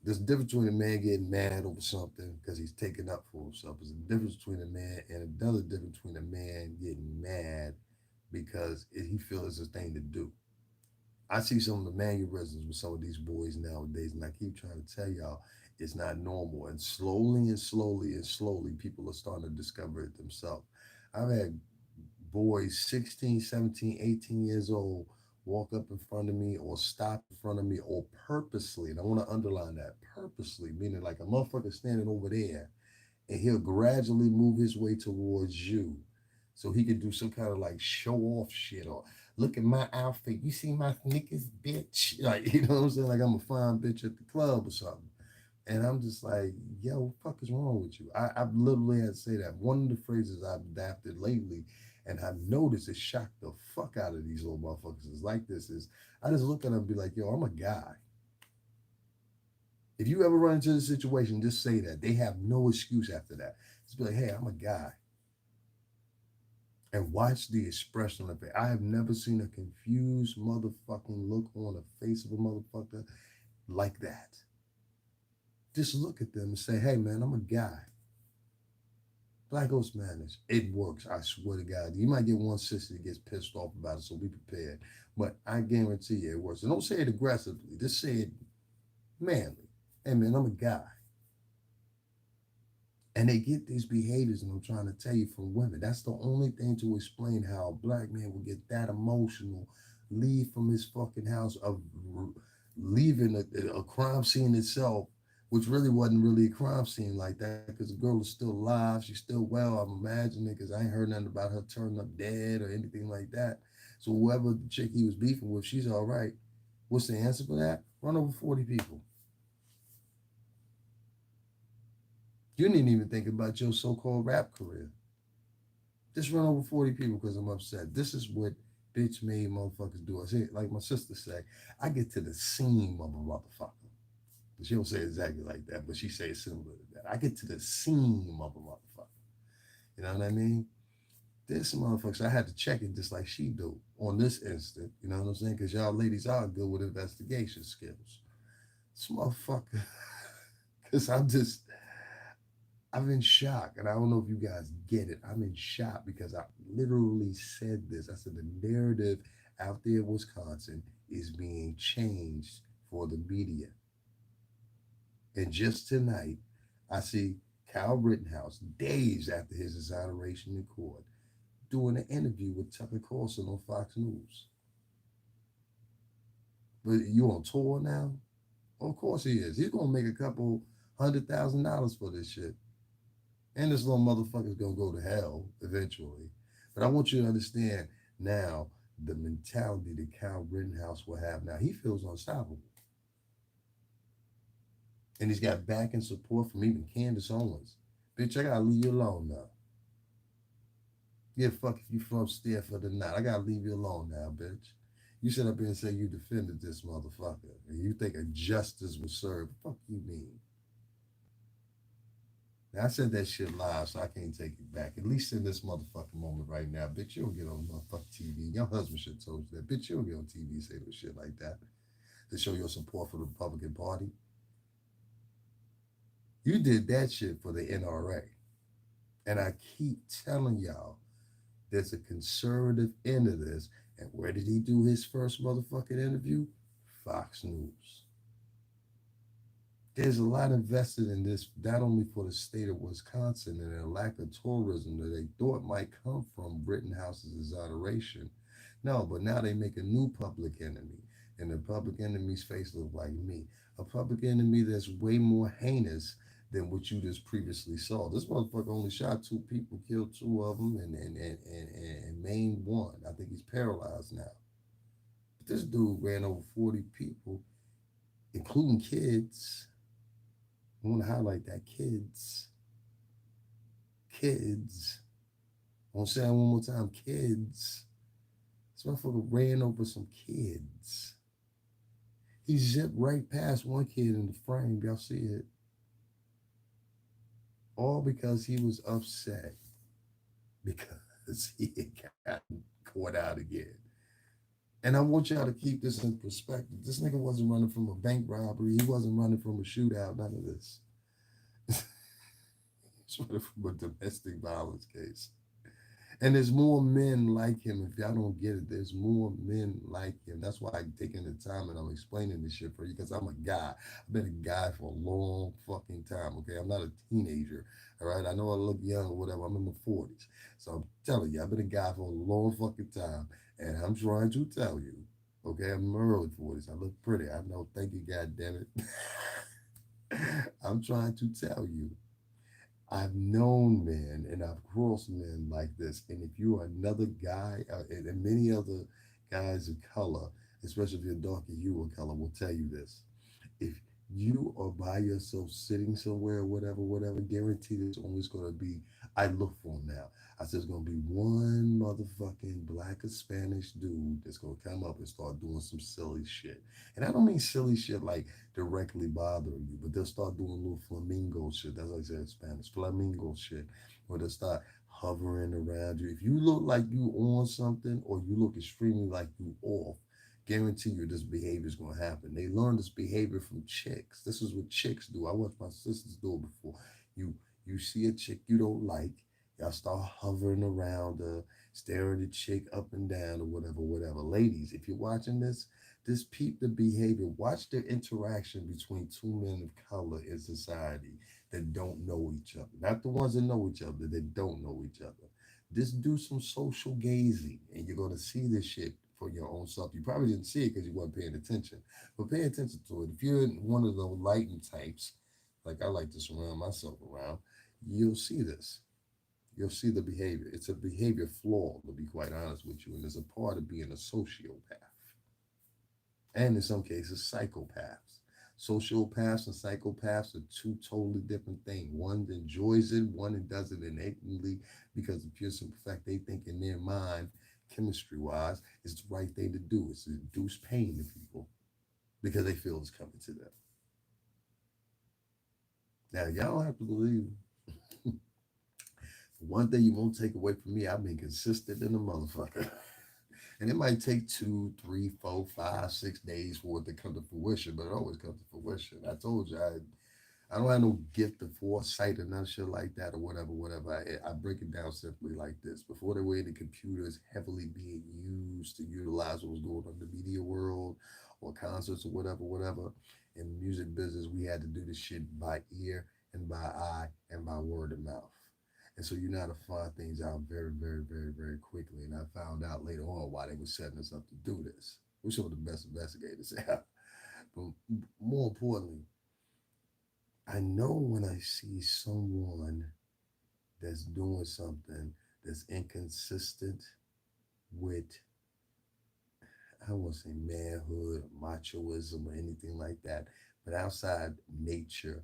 There's a difference between a man getting mad over something because he's taking up for himself. There's a difference between a man and another difference between a man getting mad because he feels it's a thing to do. I see some of the mannerisms with some of these boys nowadays, and I keep trying to tell y'all it's not normal. And slowly and slowly and slowly, people are starting to discover it themselves. I've had boys 16, 17, 18 years old walk up in front of me or stop in front of me or purposely, and I want to underline that purposely, meaning like a motherfucker standing over there and he'll gradually move his way towards you so he could do some kind of like show off shit or look at my outfit. You see my sneakers, bitch? Like, you know what I'm saying? Like I'm a fine bitch at the club or something. And I'm just like, yo, what the fuck is wrong with you? I've literally had to say that. One of the phrases I've adapted lately, and I've noticed it shocked the fuck out of these little motherfuckers is like this is I just look at them and be like, yo, I'm a guy. If you ever run into the situation, just say that. They have no excuse after that. Just be like, hey, I'm a guy. And watch the expression of it. I have never seen a confused motherfucking look on the face of a motherfucker like that. Just look at them and say, hey man, I'm a guy. Black Ghost Madness. It works. I swear to God. You might get one sister that gets pissed off about it, so be prepared. But I guarantee you it works. And don't say it aggressively. Just say it manly. Hey man, I'm a guy. And they get these behaviors, and I'm trying to tell you from women. That's the only thing to explain how a black man will get that emotional, leave from his fucking house, of leaving a crime scene itself, which really wasn't really a crime scene like that because the girl is still alive. She's still well, I'm imagining, because I ain't heard nothing about her turning up dead or anything like that. So whoever the chick he was beefing with, she's all right. What's the answer for that? Run over 40 people. You didn't even think about your so-called rap career. Just run over 40 people because I'm upset. This is what bitch made motherfuckers do. I say, like my sister say, I get to the seam of a motherfucker. She don't say it exactly like that, but she says similar to that. I get to the seam of a motherfucker. You know what I mean? This motherfucker, I had to check it just like she do on this instant. You know what I'm saying? Because y'all ladies are good with investigation skills. This motherfucker, because I'm in shock, and I don't know if you guys get it. I'm in shock because I literally said this. I said the narrative out there in Wisconsin is being changed for the media. And just tonight, I see Kyle Rittenhouse, days after his exoneration in court, doing an interview with Tucker Carlson on Fox News. But you on tour now? Of course he is. He's gonna make a couple $100,000 for this shit. And this little motherfucker's gonna go to hell eventually. But I want you to understand now the mentality that Kyle Rittenhouse will have now. He feels unstoppable. And he's got back and support from even Candace Owens. Bitch, I gotta leave you alone now. Yeah, fuck if you from Stanford or not. I gotta leave you alone now, bitch. You sit up here and say you defended this motherfucker and you think a justice was served. Fuck you mean? Now, I said that shit live, so I can't take it back. At least in this motherfucking moment right now, bitch, you don't get on motherfucking TV. Your husband should have told you that. Bitch, you don't get on TV and say no shit like that to show your support for the Republican Party. You did that shit for the NRA. And I keep telling y'all, there's a conservative end of this, And where did he do his first motherfucking interview? Fox News. There's a lot invested in this, not only for the state of Wisconsin and a lack of tourism that they thought might come from Rittenhouse's exoneration. No, but now they make a new public enemy, and the public enemy's face looks like me. A public enemy that's way more heinous than what you just previously saw. This motherfucker only shot two people, killed two of them, and maimed one. I think he's paralyzed now. But this dude ran over 40 people, including kids. I want to highlight that kids. Kids. I want to say that one more time. Kids. This motherfucker ran over some kids. He zipped right past one kid in the frame. Y'all see it? All because he was upset because he had gotten caught out again. And I want y'all to keep this in perspective. This nigga wasn't running from a bank robbery. He wasn't running from a shootout. None of this. He's running from a domestic violence case. And there's more men like him. If y'all don't get it, there's more men like him. That's why I'm taking the time and I'm explaining this shit for you, because I'm a guy. I've been a guy for a long fucking time, okay? I'm not a teenager, all right? I know I look young or whatever. I'm in my 40s. So I'm telling you, I've been a guy for a long fucking time. And I'm trying to tell you, okay? I'm in my early 40s. I look pretty. I know. Thank you, God damn it. I'm trying to tell you, I've known men and I've crossed men like this. And if you're another guy, and many other guys of color, especially if you're darker hue of color, will tell you this. If you are by yourself sitting somewhere, whatever, guarantee there's always going to be, I look for him now. I said, there's going to be one motherfucking black or Spanish dude that's going to come up and start doing some silly shit. And I don't mean silly shit like directly bothering you, but they'll start doing little flamingo shit. That's what I said in Spanish, flamingo shit, where they'll start hovering around you. If you look like you on something or you look extremely like you off, guarantee you this behavior is going to happen. They learn this behavior from chicks. This is what chicks do. I watched my sisters do it before. You see a chick you don't like, y'all start hovering around her, staring the chick up and down or whatever. Ladies, if you're watching this, just peep the behavior. Watch the interaction between two men of color in society that don't know each other. Not the ones that know each other, that don't know each other. Just do some social gazing and you're going to see this shit for your own self. You probably didn't see it because you weren't paying attention, but pay attention to it. If you're one of the lighting types, like I like to surround myself around, you'll see this. You'll see the behavior. It's a behavior flaw, to be quite honest with you, and it's a part of being a sociopath. And in some cases, psychopaths. Sociopaths and psychopaths are two totally different things. One enjoys it, one does it innately because of pure simple fact they think in their mind, chemistry wise, it's the right thing to do. It's to induce pain to people because they feel it's coming to them. Now, y'all don't have to believe me. One thing you won't take away from me, I've been consistent in the motherfucker. And it might take 2, 3, 4, 5, 6 days for it to come to fruition, but it always comes to fruition. I told you, I don't have no gift of foresight or none shit like that or whatever. I break it down simply like this. Before there were any computers heavily being used to utilize what was going on in the media world or concerts or whatever, in the music business, we had to do this shit by ear and by eye and by word of mouth. And so you know how to find things out very quickly. And I found out later on why they were setting us up to do this. We're some of the best investigators ever. But more importantly, I know when I see someone that's doing something that's inconsistent with, I don't want to say manhood, machoism, or anything like that, but outside nature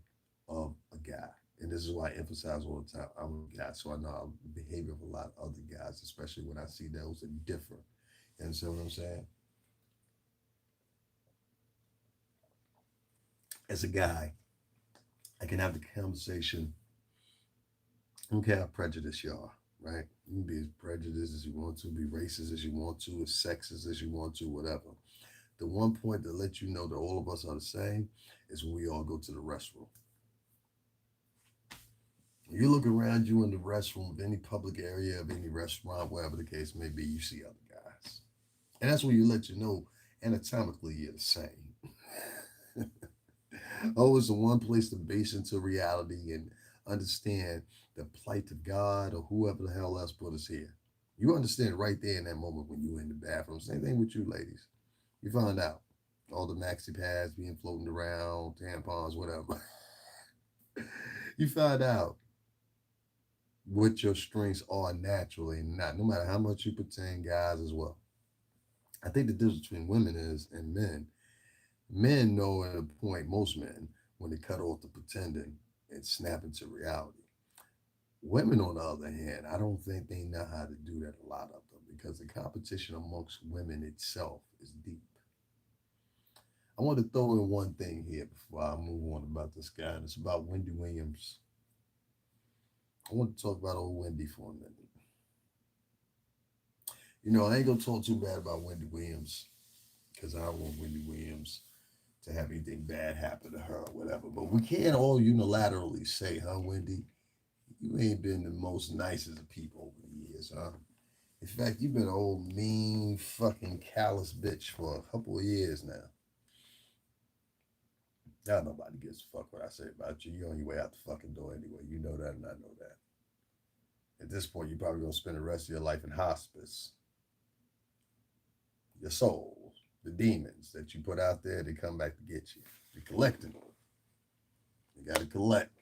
of a guy. And this is why I emphasize all the time, I'm a guy, so I know the behavior of a lot of other guys, especially when I see those that differ. You understand what I'm saying? As a guy, I can have the conversation. I don't care how prejudiced you are, right? You can be as prejudiced as you want to, be racist as you want to, as sexist as you want to, whatever. The one point that lets you know that all of us are the same is when we all go to the restroom. You look around you in the restroom of any public area, of any restaurant, wherever the case may be, you see other guys. And that's when you let you know anatomically you're the same. Always the one place to base into reality and understand the plight of God or whoever the hell else put us here. You understand right there in that moment when you in the bathroom. Same thing with you ladies. You find out all the maxi pads being floating around, tampons, whatever. You find out what your strengths are naturally, not no matter how much you pretend, guys as well. I think the difference between women is and men. Men know at a point, most men, when they cut off the pretending and snap into reality. Women, on the other hand, I don't think they know how to do that, a lot of them, because the competition amongst women itself is deep. I want to throw in one thing here before I move on about this guy, and it's about Wendy Williams. I want to talk about old Wendy for a minute. You know, I ain't gonna talk too bad about Wendy Williams because I don't want Wendy Williams to have anything bad happen to her or whatever. But we can't all unilaterally say, huh, Wendy, you ain't been the most nicest of people over the years, huh? In fact, you've been an old mean fucking callous bitch for a couple of years now. Now nobody gives a fuck what I say about you. You're on your way out the fucking door anyway. You know that and I know that. At this point, you're probably gonna spend the rest of your life in hospice. Your soul, the demons that you put out there, they come back to get you. You're collecting them. You gotta collect.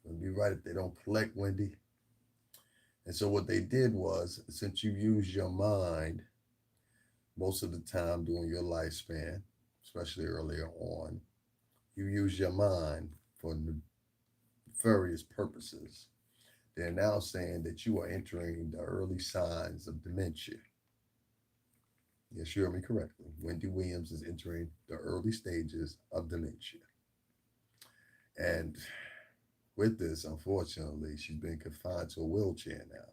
It'll be right if they don't collect, Wendy. And so what they did was, since you used your mind most of the time during your lifespan, especially earlier on, you use your mind for nefarious purposes. They're now saying that you are entering the early signs of dementia. Yes, you heard me correctly. Wendy Williams is entering the early stages of dementia. And with this, unfortunately, she's been confined to a wheelchair now.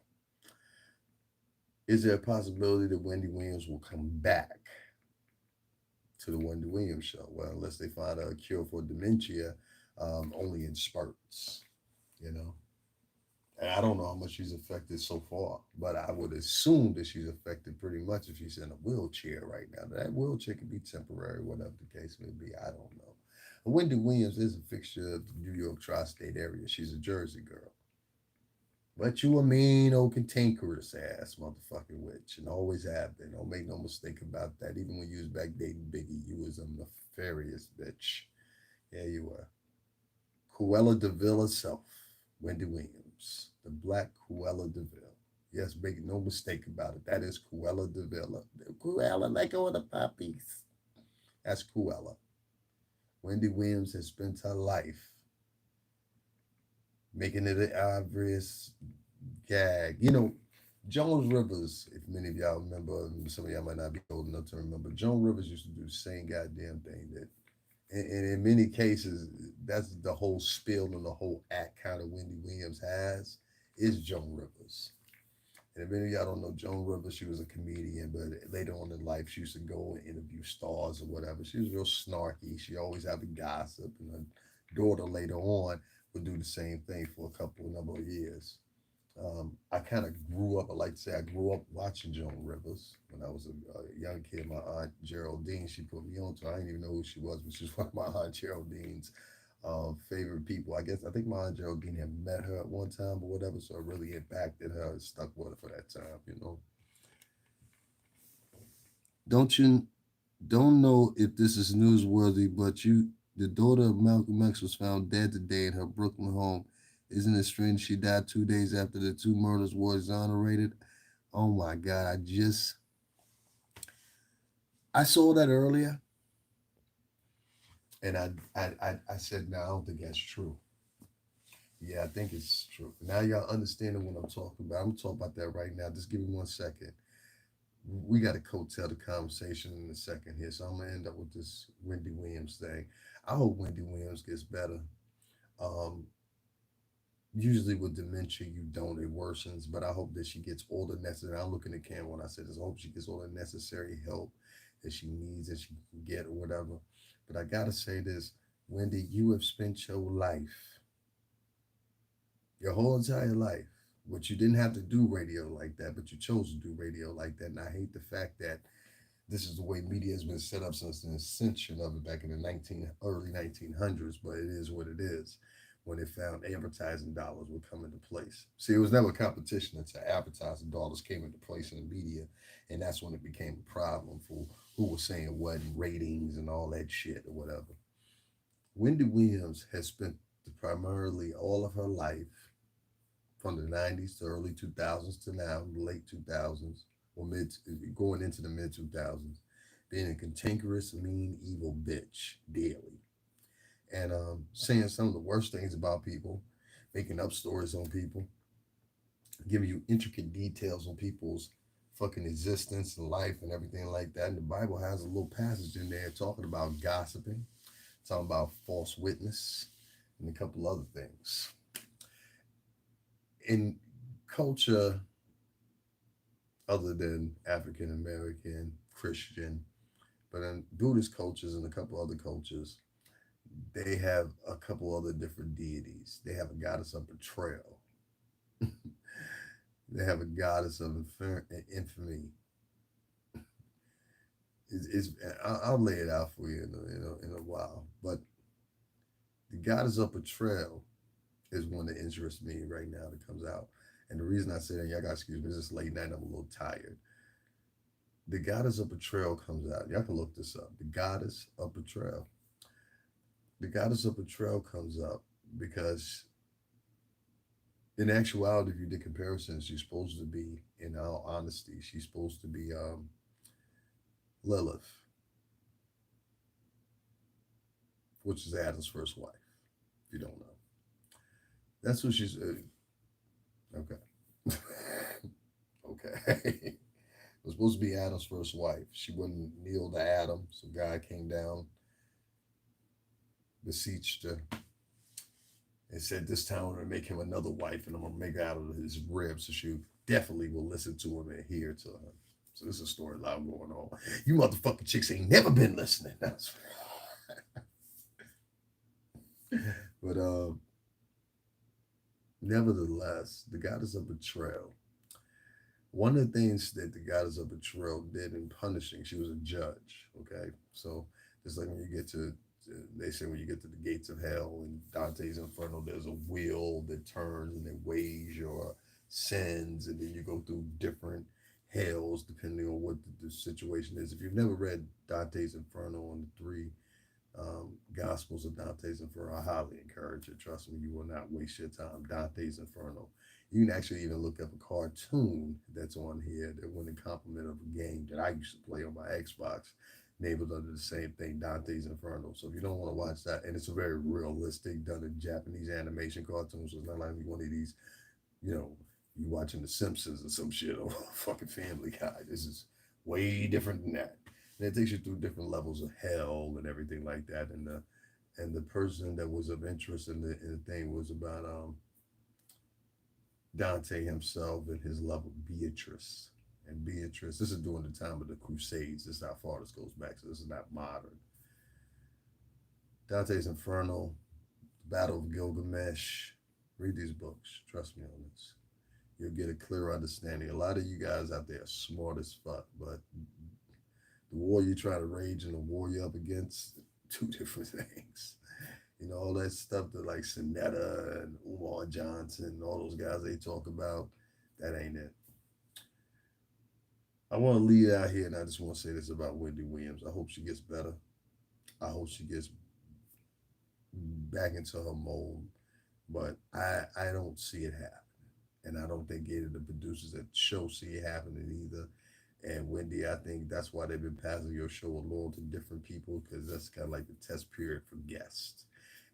Is there a possibility that Wendy Williams will come back to the Wendy Williams show? Well, unless they find a cure for dementia, only in spurts, you know. And I don't know how much she's affected so far, but I would assume that she's affected pretty much if she's in a wheelchair right now. That wheelchair could be temporary, whatever the case may be. I don't know. Wendy Williams is a fixture of the New York tri-state area. She's a Jersey girl. But you a mean old cantankerous ass motherfucking witch, and always have been. Don't make no mistake about that. Even when you was back dating Biggie, you was a nefarious bitch. Yeah, you were. Cruella DeVille herself, Wendy Williams, the Black Cruella DeVille. Yes, make no mistake about it. That is Cruella DeVille. Cruella, let go of the puppies. That's Cruella. Wendy Williams has spent her life making it an obvious gag. You know, Joan Rivers, if many of y'all remember, some of y'all might not be old enough to remember, Joan Rivers used to do the same goddamn thing that, and in many cases, that's the whole spiel and the whole act kind of Wendy Williams has is Joan Rivers. And if any of y'all don't know Joan Rivers, she was a comedian, but later on in life, she used to go and interview stars or whatever. She was real snarky. She always had the gossip, and her daughter later on would do the same thing for a number of years. I kind of grew up, I like to say, I grew up watching Joan Rivers when I was a young kid. My aunt Geraldine, she put me on to her. I didn't even know who she was, but she was one of my aunt Geraldine's favorite people. I think my aunt Geraldine had met her at one time or whatever, so it really impacted her and stuck with her for that time, you know. Don't you don't know if this is newsworthy, but the daughter of Malcolm X was found dead today in her Brooklyn home. Isn't it strange she died 2 days after the two murders were exonerated? Oh my God! I saw that earlier, and I said, no, I don't think that's true. Yeah, I think it's true. Now y'all understanding what I'm talking about. I'm talking about that right now. Just give me 1 second. We got to coattail the conversation in a second here, so I'm gonna end up with this Wendy Williams thing. I hope Wendy Williams gets better. Um, Usually with dementia, you don't, it worsens, but I hope that she gets all the necessary. I'm looking at Cam when I said this. I hope she gets all the necessary help that she needs, that she can get, or whatever. But I gotta say this, Wendy, you have spent your life, your whole entire life, But you didn't have to do radio like that, but you chose to do radio like that. And I hate the fact that this is the way media has been set up since the inception of it back in the early 1900s, but it is what it is. When they found advertising dollars would come into place. See, it was never competition until advertising dollars came into place in the media, and that's when it became a problem for who was saying what and ratings and all that shit or whatever. Wendy Williams has spent primarily all of her life from the 90s to early 2000s to now, late 2000s, or mid, going into the mid 2000s, being a cantankerous, mean, evil bitch daily. And saying some of the worst things about people, making up stories on people, giving you intricate details on people's fucking existence and life and everything like that. And the Bible has a little passage in there talking about gossiping, talking about false witness, and a couple other things. In culture other than African American, Christian, but in Buddhist cultures and a couple other cultures, they have a couple other different deities. They have a goddess of betrayal. They have a goddess of infamy. It's, I'll lay it out for you in a while. But the goddess of betrayal is one that interests me right now that comes out. And the reason I say that, y'all got to excuse me, it's just late night, I'm a little tired. The goddess of betrayal comes out. Y'all can look this up. The goddess of betrayal. The goddess of betrayal comes up because, in actuality, if you did comparisons, she's supposed to be, in all honesty, she's supposed to be Lilith, which is Adam's first wife, if you don't know. That's what she's. Okay. Okay. It was supposed to be Adam's first wife. She wouldn't kneel to Adam, so God came down, beseeched her, and said, "This time I'm gonna make him another wife, and I'm gonna make her out of his ribs, so she definitely will listen to him and adhere to him." So this is a story loud going on. You motherfucking chicks ain't never been listening. That's but nevertheless, the goddess of betrayal. One of the things that the goddess of betrayal did in punishing, she was a judge. Okay, so just like when you get to, they say when you get to the gates of hell in Dante's Inferno, there's a wheel that turns and it weighs your sins, and then you go through different hells depending on what the situation is. If you've never read Dante's Inferno and the three Gospels of Dante's Inferno, I highly encourage it. Trust me, you will not waste your time. Dante's Inferno. You can actually even look up a cartoon that's on here that won the compliment of a game that I used to play on my Xbox, labeled under the same thing, Dante's Inferno. So if you don't want to watch that, and it's a very realistic, done in Japanese animation cartoon, so it's not like one of these, you know, you watching The Simpsons or some shit or fucking Family Guy. This is way different than that. And it takes you through different levels of hell and everything like that. And the person that was of interest in the thing was about Dante himself and his love of Beatrice. And Beatrice, this is during the time of the Crusades. This is how far this goes back. So this is not modern. Dante's Inferno, Battle of Gilgamesh. Read these books. Trust me on this. You'll get a clear understanding. A lot of you guys out there are smart as fuck, but the war you try to rage and the war you're up against, two different things. You know, all that stuff that like Sinetta and Umar Johnson, all those guys they talk about, that ain't it. I want to lead out here, and I just want to say this about Wendy Williams. I hope she gets better. I hope she gets back into her mold, but I don't see it happen. And I don't think either the producers at the show see it happening either. And Wendy, I think that's why they've been passing your show along to different people, because that's kind of like the test period for guests.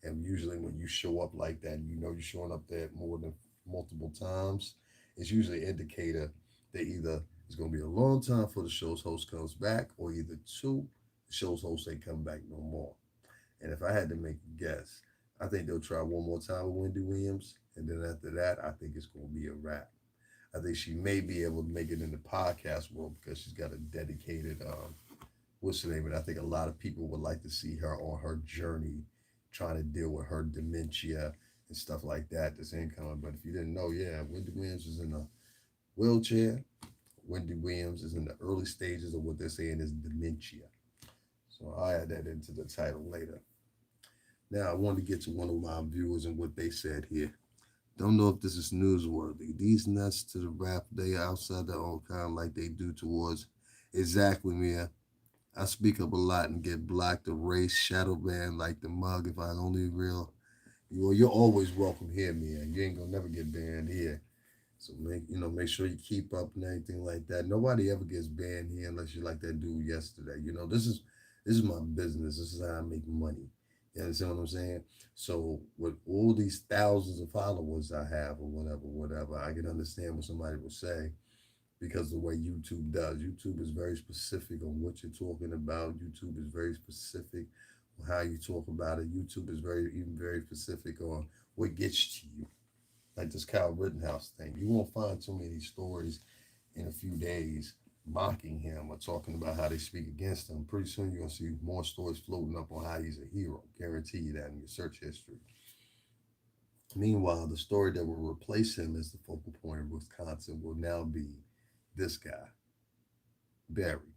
And usually when you show up like that, you know you're showing up there more than multiple times, it's usually an indicator that either it's going to be a long time before the show's host comes back, or either two, the show's host ain't come back no more. And if I had to make a guess, I think they'll try one more time with Wendy Williams. And then after that, I think it's going to be a wrap. I think she may be able to make it in the podcast world because she's got a dedicated, what's the name of it? I think a lot of people would like to see her on her journey trying to deal with her dementia and stuff like that that's incoming. But if you didn't know, yeah, Wendy Williams is in a wheelchair. Wendy Williams is in the early stages of what they're saying is dementia. So I'll add that into the title later. Now I want to get to one of my viewers and what they said here. Don't know if this is newsworthy. These nuts to the rap, they outside their own kind like they do towards. Exactly, Mia. I speak up a lot and get blocked, erased, shadow banned like the mug if I only real. You're always welcome here, Mia. You ain't gonna never get banned here. So make sure you keep up and everything like that. Nobody ever gets banned here unless you're like that dude yesterday. This is my business. This is how I make money. You understand what I'm saying? So with all these thousands of followers I have or whatever, I can understand what somebody will say because the way YouTube does. YouTube is very specific on what you're talking about. YouTube is very specific on how you talk about it. YouTube is very specific on what gets to you. Like this Kyle Rittenhouse thing. You won't find too many stories in a few days mocking him or talking about how they speak against him. Pretty soon you're gonna see more stories floating up on how he's a hero. Guarantee you that in your search history. Meanwhile, the story that will replace him as the focal point of Wisconsin will now be this guy, Barry,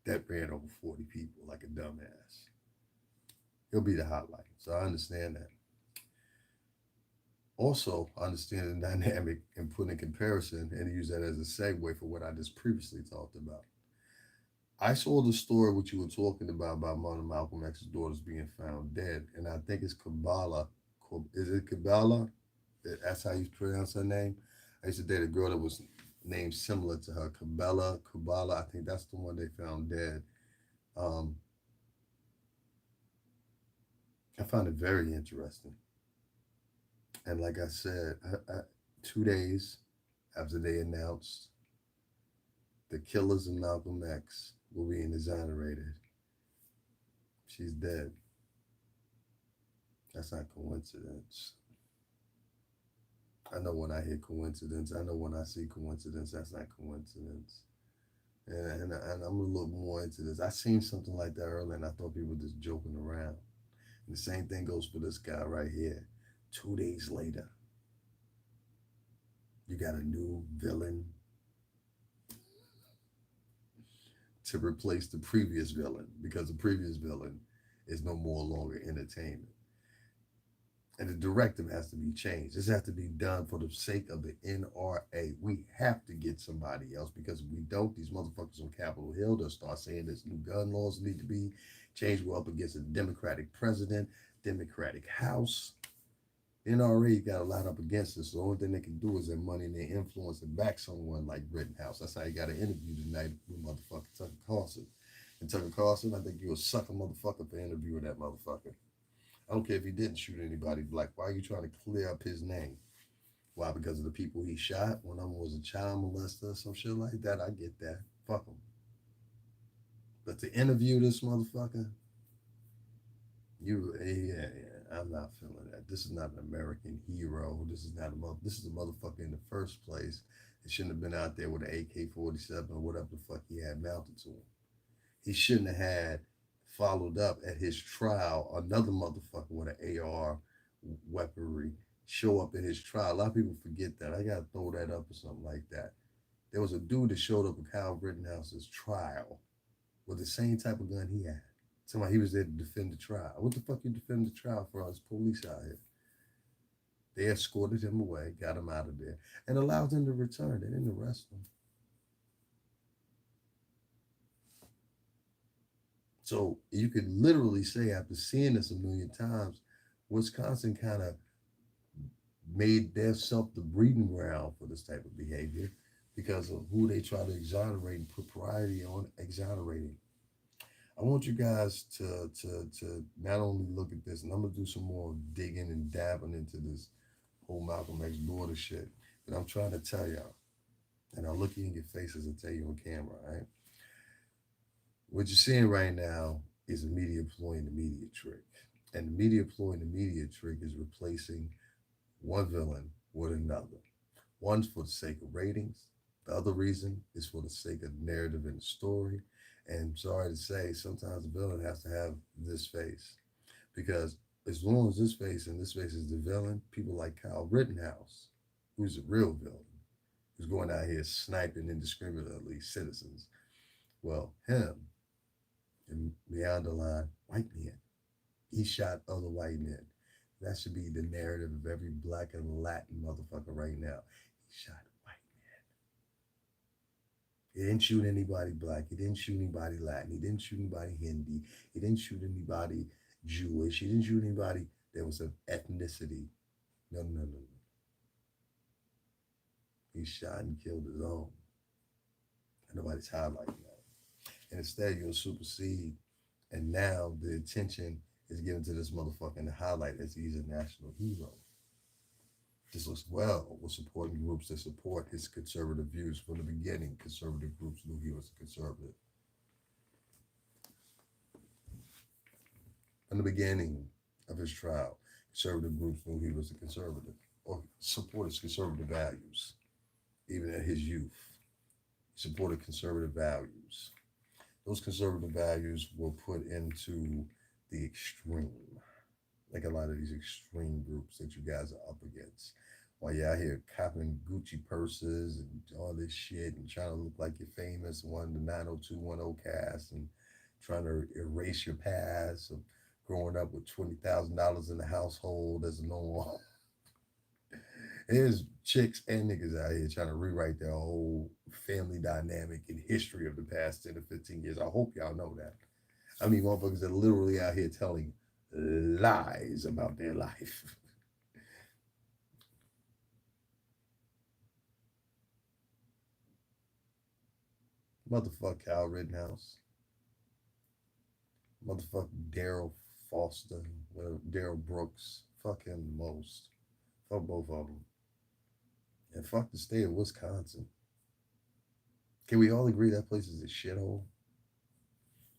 that ran over 40 people like a dumbass. He'll be the highlight. So I understand that. Also, I understand the dynamic and put in comparison and use that as a segue for what I just previously talked about. I saw the story what you were talking about one of Malcolm X's daughters being found dead, and I think it's Kabbalah. Is it Kabbalah? That's how you pronounce her name. I used to date a girl that was named similar to her, Kabbalah. I think that's the one they found dead. Um, I found it very interesting, and like I said, 2 days after they announced the killers of Malcolm X were being exonerated, she's dead. That's not coincidence. I know when I hear coincidence. I know when I see coincidence. That's not coincidence. And I'm gonna look more into this. I seen something like that earlier, and I thought people were just joking around. And the same thing goes for this guy right here. 2 days later, you got a new villain to replace the previous villain because the previous villain is no more longer entertainment. And the directive has to be changed. This has to be done for the sake of the NRA. We have to get somebody else because if we don't, these motherfuckers on Capitol Hill, they'll start saying this new gun laws need to be changed. We're up against a Democratic president, Democratic House. The NRA got a lot up against us. So the only thing they can do is their money and their influence and back someone like Rittenhouse. That's how he got an interview tonight with motherfucker Tucker Carlson. And Tucker Carlson, I think you a sucker motherfucker for interviewing that motherfucker. I don't care if he didn't shoot anybody black. Why are you trying to clear up his name? Why? Because of the people he shot? One of them was a child molester or some shit like that. I get that. Fuck him. But to interview this motherfucker, I'm not feeling that. This is not an American hero. This is a motherfucker in the first place. It shouldn't have been out there with an AK-47 or whatever the fuck he had mounted to him. He shouldn't have had followed up at his trial another motherfucker with an AR weaponry show up in his trial. A lot of people forget that. I gotta throw that up or something like that. There was a dude that showed up at Kyle Rittenhouse's trial with the same type of gun he had. Somebody he was there to defend the trial. What the fuck you defend the trial for? Us police out here. They escorted him away, got him out of there, and allowed him to return. They didn't arrest him. So you could literally say, after seeing this a million times, Wisconsin kind of made their self the breeding ground for this type of behavior because of who they try to exonerate and put priority on exonerating. I want you guys to not only look at this, and I'm gonna do some more digging and dabbing into this whole Malcolm X daughter shit. But I'm trying to tell y'all, and I'll look you in your faces and tell you on camera, right? What you're seeing right now is a media ploy and the media trick. And the media ploy and the media trick is replacing one villain with another. One's for the sake of ratings. The other reason is for the sake of the narrative and the story. And I'm sorry to say, sometimes the villain has to have this face because as long as this face is the villain, people like Kyle Rittenhouse, who's the real villain, who's going out here sniping indiscriminately citizens. Well, him and beyond the line, white men. He shot other white men. That should be the narrative of every black and Latin motherfucker right now. He shot white men. He didn't shoot anybody black. He didn't shoot anybody Latin. He didn't shoot anybody Hindi. He didn't shoot anybody Jewish. He didn't shoot anybody that was of ethnicity. No, no, no, no. He shot and killed his own. And nobody's highlighting that. And instead, you'll supersede. And now the attention is given to this motherfucker and the highlight as he's a national hero. This looks well with supporting groups that support his conservative views. From the beginning, conservative groups knew he was a conservative. From the beginning of his trial, conservative groups knew he was a conservative or supported conservative values. Even in his youth, he supported conservative values. Those conservative values were put into the extreme, like a lot of these extreme groups that you guys are up against. While you're out here copping Gucci purses and all this shit and trying to look like you're famous, one the 90210 cast and trying to erase your past of growing up with $20,000 in the household as a normal. There's chicks and niggas out here trying to rewrite their whole family dynamic and history of the past 10 to 15 years. I hope y'all know that. I mean, motherfuckers are literally out here telling lies about their life. Motherfuck Kyle Rittenhouse. Motherfuck Darrel Foster. Darrell Brooks. Fuck him the most. Fuck both of them. And fuck the state of Wisconsin. Can we all agree that place is a shithole?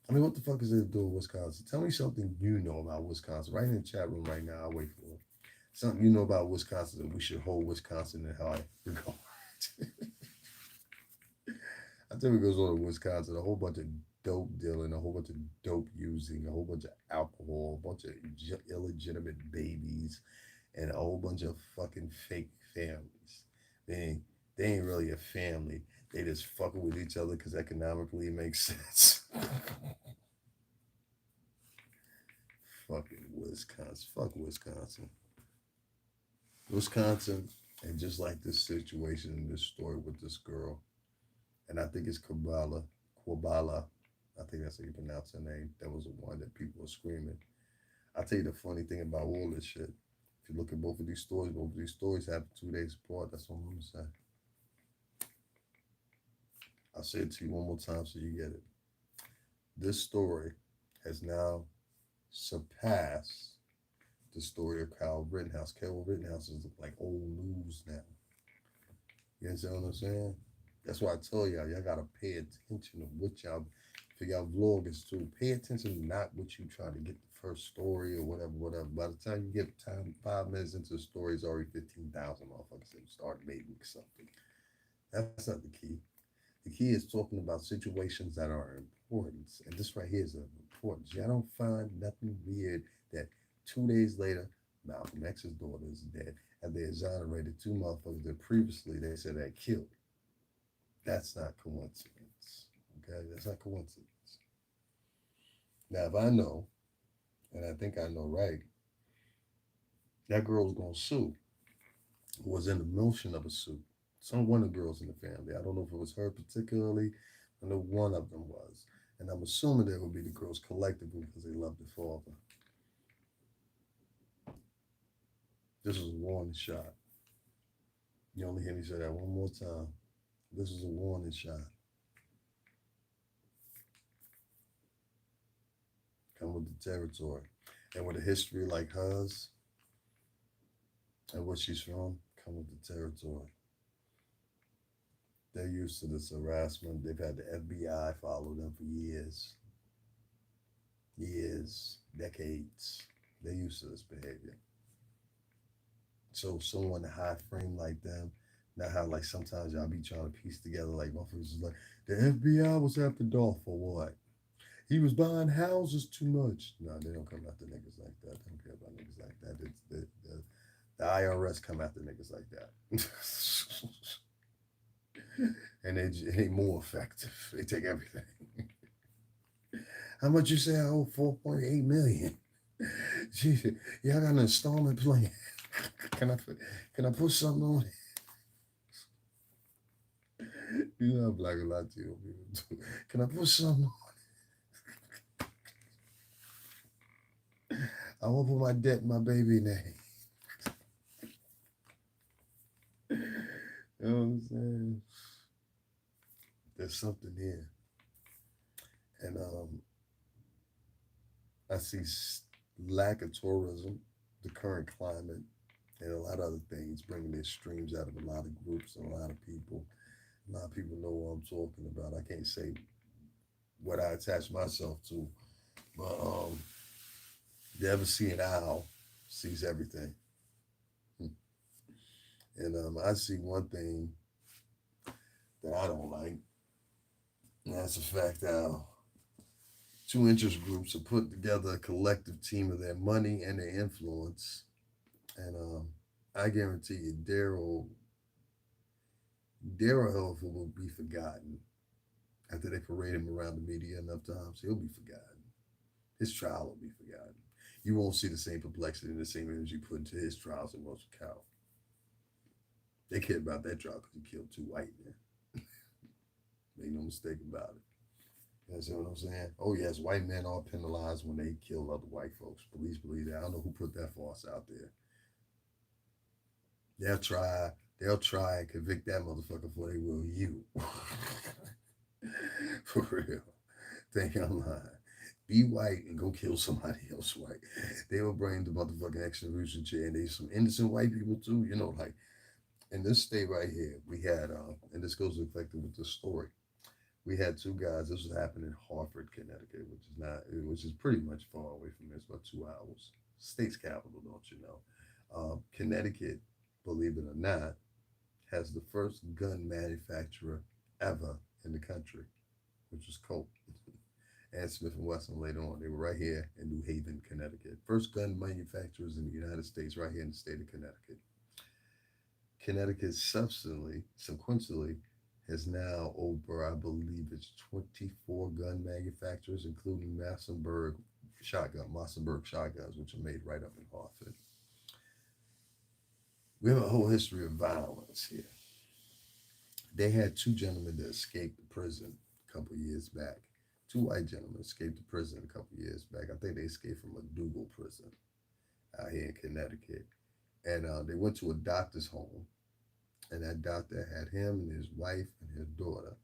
I mean, what the fuck is it doing in Wisconsin? Tell me something you know about Wisconsin. Right in the chat room right now. I'll wait for it. Something you know about Wisconsin that we should hold Wisconsin in high regard. I think it goes on in Wisconsin. A whole bunch of dope dealing, a whole bunch of dope using, a whole bunch of alcohol, a bunch of illegitimate babies, and a whole bunch of fucking fake families. They ain't really a family. They just fucking with each other because economically it makes sense. Fucking Wisconsin. Fuck Wisconsin. Wisconsin, and just like this situation in this story with this girl, and I think it's Kwabala. I think that's how you pronounce her name. That was the one that people were screaming. I'll tell you the funny thing about all this shit. If you look at both of these stories happen 2 days apart. That's what I'm going to say. I'll say it to you one more time so you get it. This story has now surpassed the story of Kyle Rittenhouse. Kyle Rittenhouse is like old news now. You understand what I'm saying? That's why I tell y'all gotta pay attention to what y'all, for y'all vloggers too. Pay attention to not what you try to get the first story or whatever. By the time you get 5 minutes into the story, it's already 15,000 motherfuckers that start making something. That's not the key. The key is talking about situations that are important. And this right here is important. Y'all don't find nothing weird that 2 days later, Malcolm X's daughter is dead, and they exonerated 2 motherfuckers that previously they said had killed. That's not coincidence. Okay? That's not coincidence. Now, if I know, and I think I know right, that girl's going to sue, was in the motion of a suit. One of the girls in the family. I don't know if it was her particularly. I know one of them was. And I'm assuming that would be the girls collectively because they love their father. This is a warning shot. You only hear me say that one more time. This is a warning shot. Come with the territory. And with a history like hers and where she's from, come with the territory. They're used to this harassment. They've had the FBI follow them for years, decades. They're used to this behavior. So someone high frame like them, not how like sometimes y'all be trying to piece together like motherfuckers is like, the FBI was after Dolph for what? He was buying houses too much. No, they don't come after niggas like that. They don't care about niggas like that. The IRS come after niggas like that. And they more effective. They take everything. How much you say I owe? 4.8 million. Jesus, y'all got an installment plan. Can I put something on it? You know, black and Latino people too. Can I put something on? I want to put my debt in my baby name. You know what I'm saying? There's something here. And I see lack of tourism, the current climate, and a lot of other things bringing their streams out of a lot of groups and a lot of people. A lot of people know what I'm talking about. I can't say what I attach myself to, but you ever see an owl sees everything. And I see one thing that I don't like, and that's the fact how two interest groups are put together a collective team of their money and their influence. And I guarantee you, Darrel will be forgotten after they parade him around the media enough times. He'll be forgotten. His trial will be forgotten. You won't see the same perplexity and the same energy put into his trials in Russell Cow. They cared about that trial because he killed two white men. Make no mistake about it. You understand what I'm saying? Oh yes, white men are penalized when they kill other white folks. Police believe that. I don't know who put that farce out there. They'll try and convict that motherfucker before they will you. For real. Think I'm lying. Be white and go kill somebody else white. They will bring the motherfucking execution chair, and there's some innocent white people too. You know, like in this state right here, we had and this goes reflected with the story. We had two guys. This was happening in Hartford, Connecticut, which is pretty much far away from here. It's about 2 hours. State's capital, don't you know? Connecticut, believe it or not, has the first gun manufacturer ever in the country, which was Colt and Smith and Wesson. Later on, they were right here in New Haven, Connecticut. First gun manufacturers in the United States, right here in the state of Connecticut. Connecticut sequentially has now over, I believe it's 24 gun manufacturers, including Massenburg shotguns, which are made right up in Hartford. We have a whole history of violence here. They had two gentlemen that escaped the prison a couple years back. Two white gentlemen escaped the prison a couple years back. I think they escaped from a Dougal prison out here in Connecticut. And they went to a doctor's home, and that doctor had him and his wife and his daughter.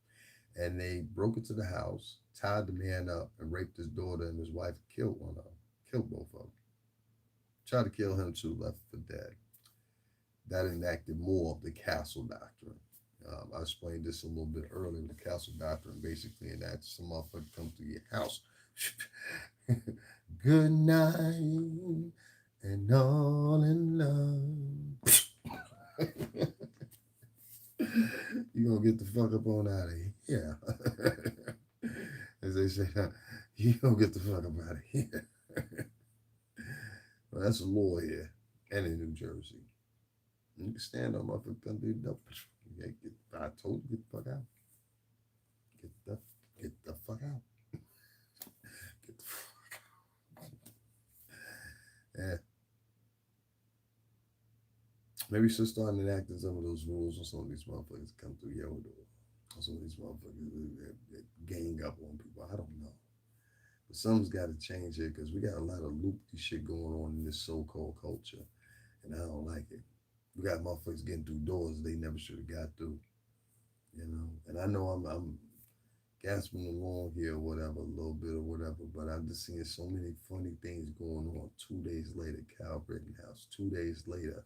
And they broke into the house, tied the man up, and raped his daughter and his wife, killed one of them, killed both of them. Tried to kill him too, left for dead. That enacted more of the castle doctrine. I explained this a little bit earlier. The castle doctrine basically enacts some motherfucker come to your house. Good night and all in love. You gonna get the fuck up on out of here. Yeah. As they say, you gonna get the fuck up out of here. Well, that's a law here and in New Jersey. You can stand on motherfucker and do dope. I told you, get the fuck out. Get the fuck out. Get the fuck out. Yeah. Maybe she'll start enacting some of those rules on some of these motherfuckers that come through your door. On some of these motherfuckers that gang up on people. I don't know. But something's got to change here because we got a lot of loopy shit going on in this so-called culture. And I don't like it. We got motherfuckers getting through doors they never should have got through. You know? And I know I'm gasping along here or whatever, a little bit or whatever, but I'm just seeing so many funny things going on. 2 days later, Cal Rittenhouse. 2 days later,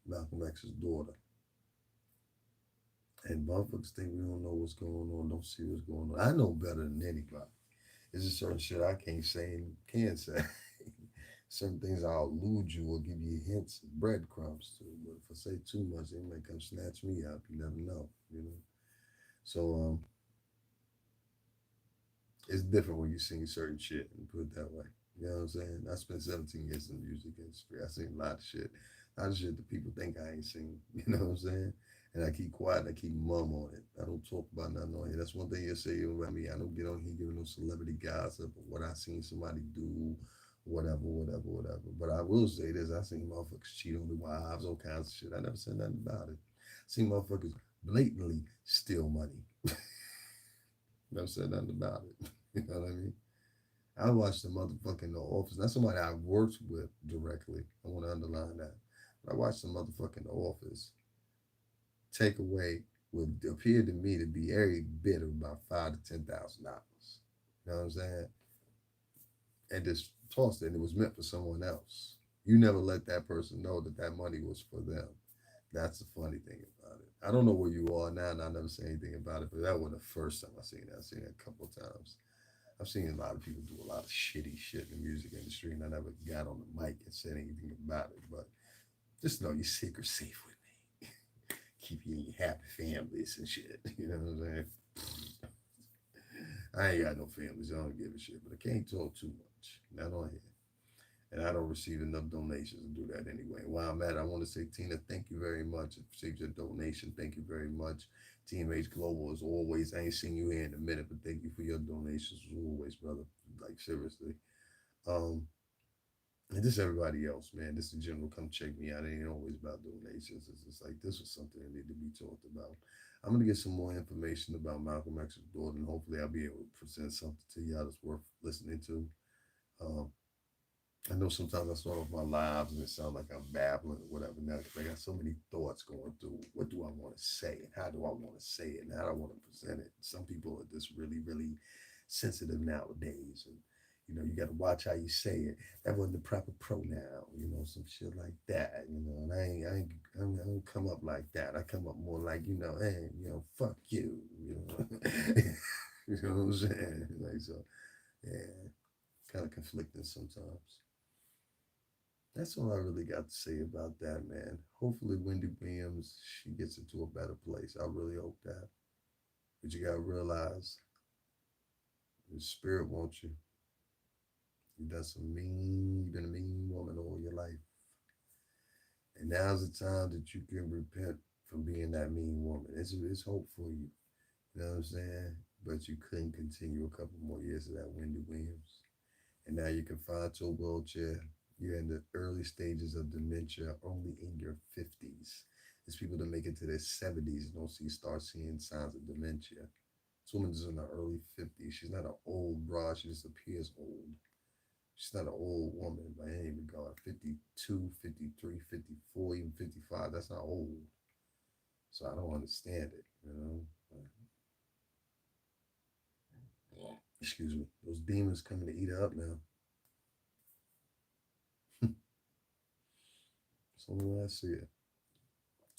Malcolm X's daughter. And motherfuckers think we don't know what's going on, don't see what's going on. I know better than anybody. There's just certain shit I can't say and can say. Certain things I'll elude you or give you hints and breadcrumbs to. But if I say too much, they might come snatch me up. You never know, you know. So it's different when you sing certain shit and put it that way. You know what I'm saying? I spent 17 years in the music industry. I seen a lot of shit. A lot of shit that people think I ain't seen. You know what I'm saying? And I keep quiet and I keep mum on it. I don't talk about nothing on here. That's one thing you'll say about me. I don't get on here giving no celebrity gossip or what I seen somebody do, whatever. But I will say this, I seen motherfuckers cheat on their wives, all kinds of shit. I never said nothing about it. I seen motherfuckers blatantly steal money. Never said nothing about it. You know what I mean? I watched the motherfucking The Office. That's somebody I worked with directly. I want to underline that. But I watched the motherfucking The Office take away what appeared to me to be every bit of about $5,000 to $10,000. You know what I'm saying? And just tossed it. And it was meant for someone else. You never let that person know that that money was for them. That's the funny thing about it. I don't know where you are now, and I never say anything about it, but that wasn't the first time I seen it. I've seen it a couple of times. I've seen a lot of people do a lot of shitty shit in the music industry, and I never got on the mic and said anything about it. But just know your secret's safe with me. Keep you in your happy families and shit. You know what I'm saying? I ain't got no families. I don't give a shit, but I can't talk too much. Not on here. And I don't receive enough donations to do that anyway. While I'm at it, I want to say, Tina, thank you very much. I received your donation. Thank you very much. TMH Global, as always. I ain't seen you here in a minute, but thank you for your donations as always, brother. Like, seriously. Um, and just everybody else, man. This in general, come check me out. It ain't always about donations. It's just like this was something that needed to be talked about. I'm gonna get some more information about Malcolm X's daughter, and hopefully I'll be able to present something to y'all that's worth listening to. Um, I know sometimes I start off my lives and it sounds like I'm babbling or whatever. Now, because I got so many thoughts going through. What do I want to say and how do I want to say it and how do I want to present it? Some people are just really, really sensitive nowadays, and you got to watch how you say it. That wasn't the proper pronoun, some shit like that, And I don't come up like that. I come up more like, hey, fuck you, you know what I'm saying? Like so, yeah, kind of conflicting sometimes. That's all I really got to say about that, man. Hopefully, Wendy Williams, she gets into a better place. I really hope that. But you got to realize the spirit wants you. You've been a mean woman all your life. And now's the time that you can repent from being that mean woman. It's hope for you. You know what I'm saying? But you couldn't continue a couple more years of that Wendy Williams. And now you can find to a wheelchair. You're in the early stages of dementia, only in your 50s. There's people that make it to their 70s and start seeing signs of dementia. This woman's in her early 50s. She's not an old broad, she just appears old. She's not an old woman by any regard. 52, 53, 54, even 55. That's not old. So I don't understand it. Excuse me. Those demons coming to eat her up now. So when I see it.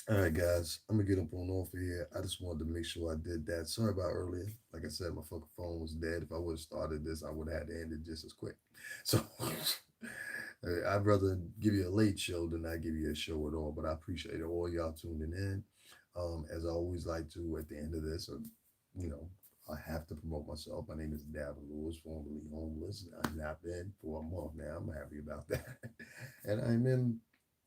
All right, guys, I'm gonna get up on off of here. I just wanted to make sure I did that. Sorry about earlier. Like I said, my fucking phone was dead. If I would have started this, I would have had to end it just as quick. So I'd rather give you a late show than not give you a show at all. But I appreciate all y'all tuning in. As I always like to at the end of this, you know, I have to promote myself. My name is Darrel Lewis, formerly homeless. I've not been for a month now. I'm happy about that. And I'm in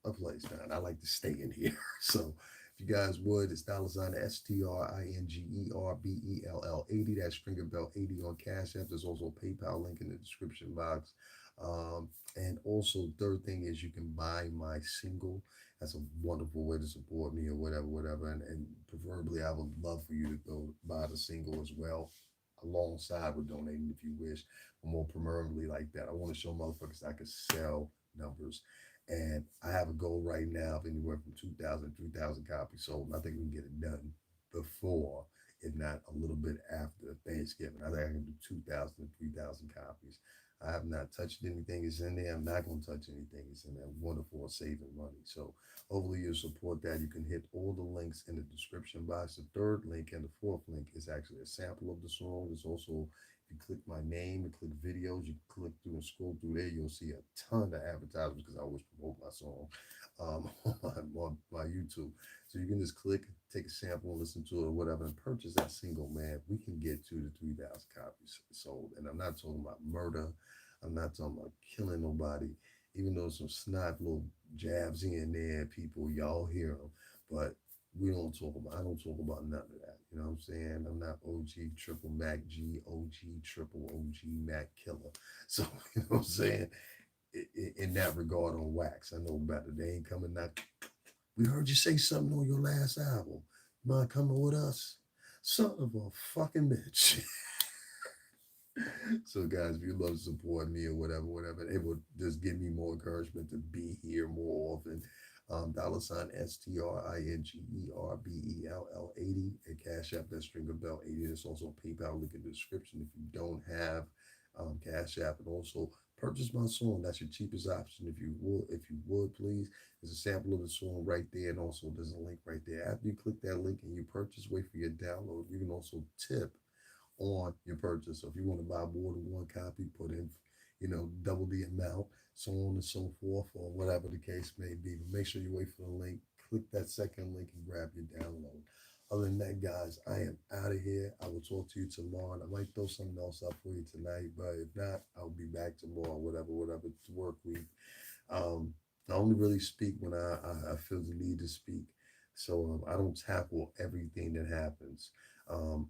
a place now, and I like to stay in here. So if you guys would, it's $ STRINGERBELL 80. That's Stringerbell 80 on Cash App. There's also a PayPal link in the description box. And also, third thing is you can buy my single. That's a wonderful way to support me or whatever. And preferably, I would love for you to go buy the single as well, alongside with donating if you wish. But more primarily like that, I want to show motherfuckers I can sell numbers. And I have a goal right now of anywhere from 2,000 to 3,000 copies sold. And I think we can get it done before, if not a little bit after Thanksgiving. I think I can do 2,000 to 3,000 copies. I have not touched anything that's in there. I'm not going to touch anything that's in there. Wonderful saving money. So hopefully you'll support that. You can hit all the links in the description box. The third link and the fourth link is actually a sample of the song. There's also, if You click my name and click videos. You click through and scroll through there. You'll see a ton of advertisements because I always promote my song on my YouTube. So you can just click, take a sample, and listen to it or whatever, and purchase that single. Man, we can get 2 to 3 thousand copies sold. And I'm not talking about murder. I'm not talking about killing nobody. Even though some snot little jabs here and there, people y'all hear them, but we don't talk about. I don't talk about none of that. You know what I'm saying? I'm not OG Triple Mac G, OG Triple OG Mac Killer. So you know what I'm saying? In that regard, on wax, I know better. They ain't coming now. We heard you say something on your last album. Mind coming with us? Son of a fucking bitch. So guys, if you love to support me or whatever, it would just give me more encouragement to be here more often. $ STRINGERBELL 80 and Cash App, that Stringer Bell 80. There's also PayPal link in the description if you don't have Cash App, and also purchase my song. That's your cheapest option. If you would please. There's a sample of the song right there, and also there's a link right there. After you click that link and you purchase, wait for your download. You can also tip on your purchase. So if you want to buy more than one copy, put in, double the amount, so on and so forth, or whatever the case may be. But make sure you wait for the link. Click that second link and grab your download. Other than that, guys, I am out of here. I will talk to you tomorrow. And I might throw something else up for you tonight, but if not, I'll be back tomorrow, whatever, to work week. I only really speak when I feel the need to speak. So I don't tackle everything that happens.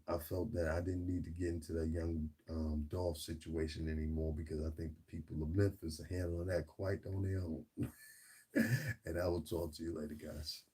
I felt that I didn't need to get into that young Dolph situation anymore because I think the people of Memphis are handling that quite on their own. And I will talk to you later, guys.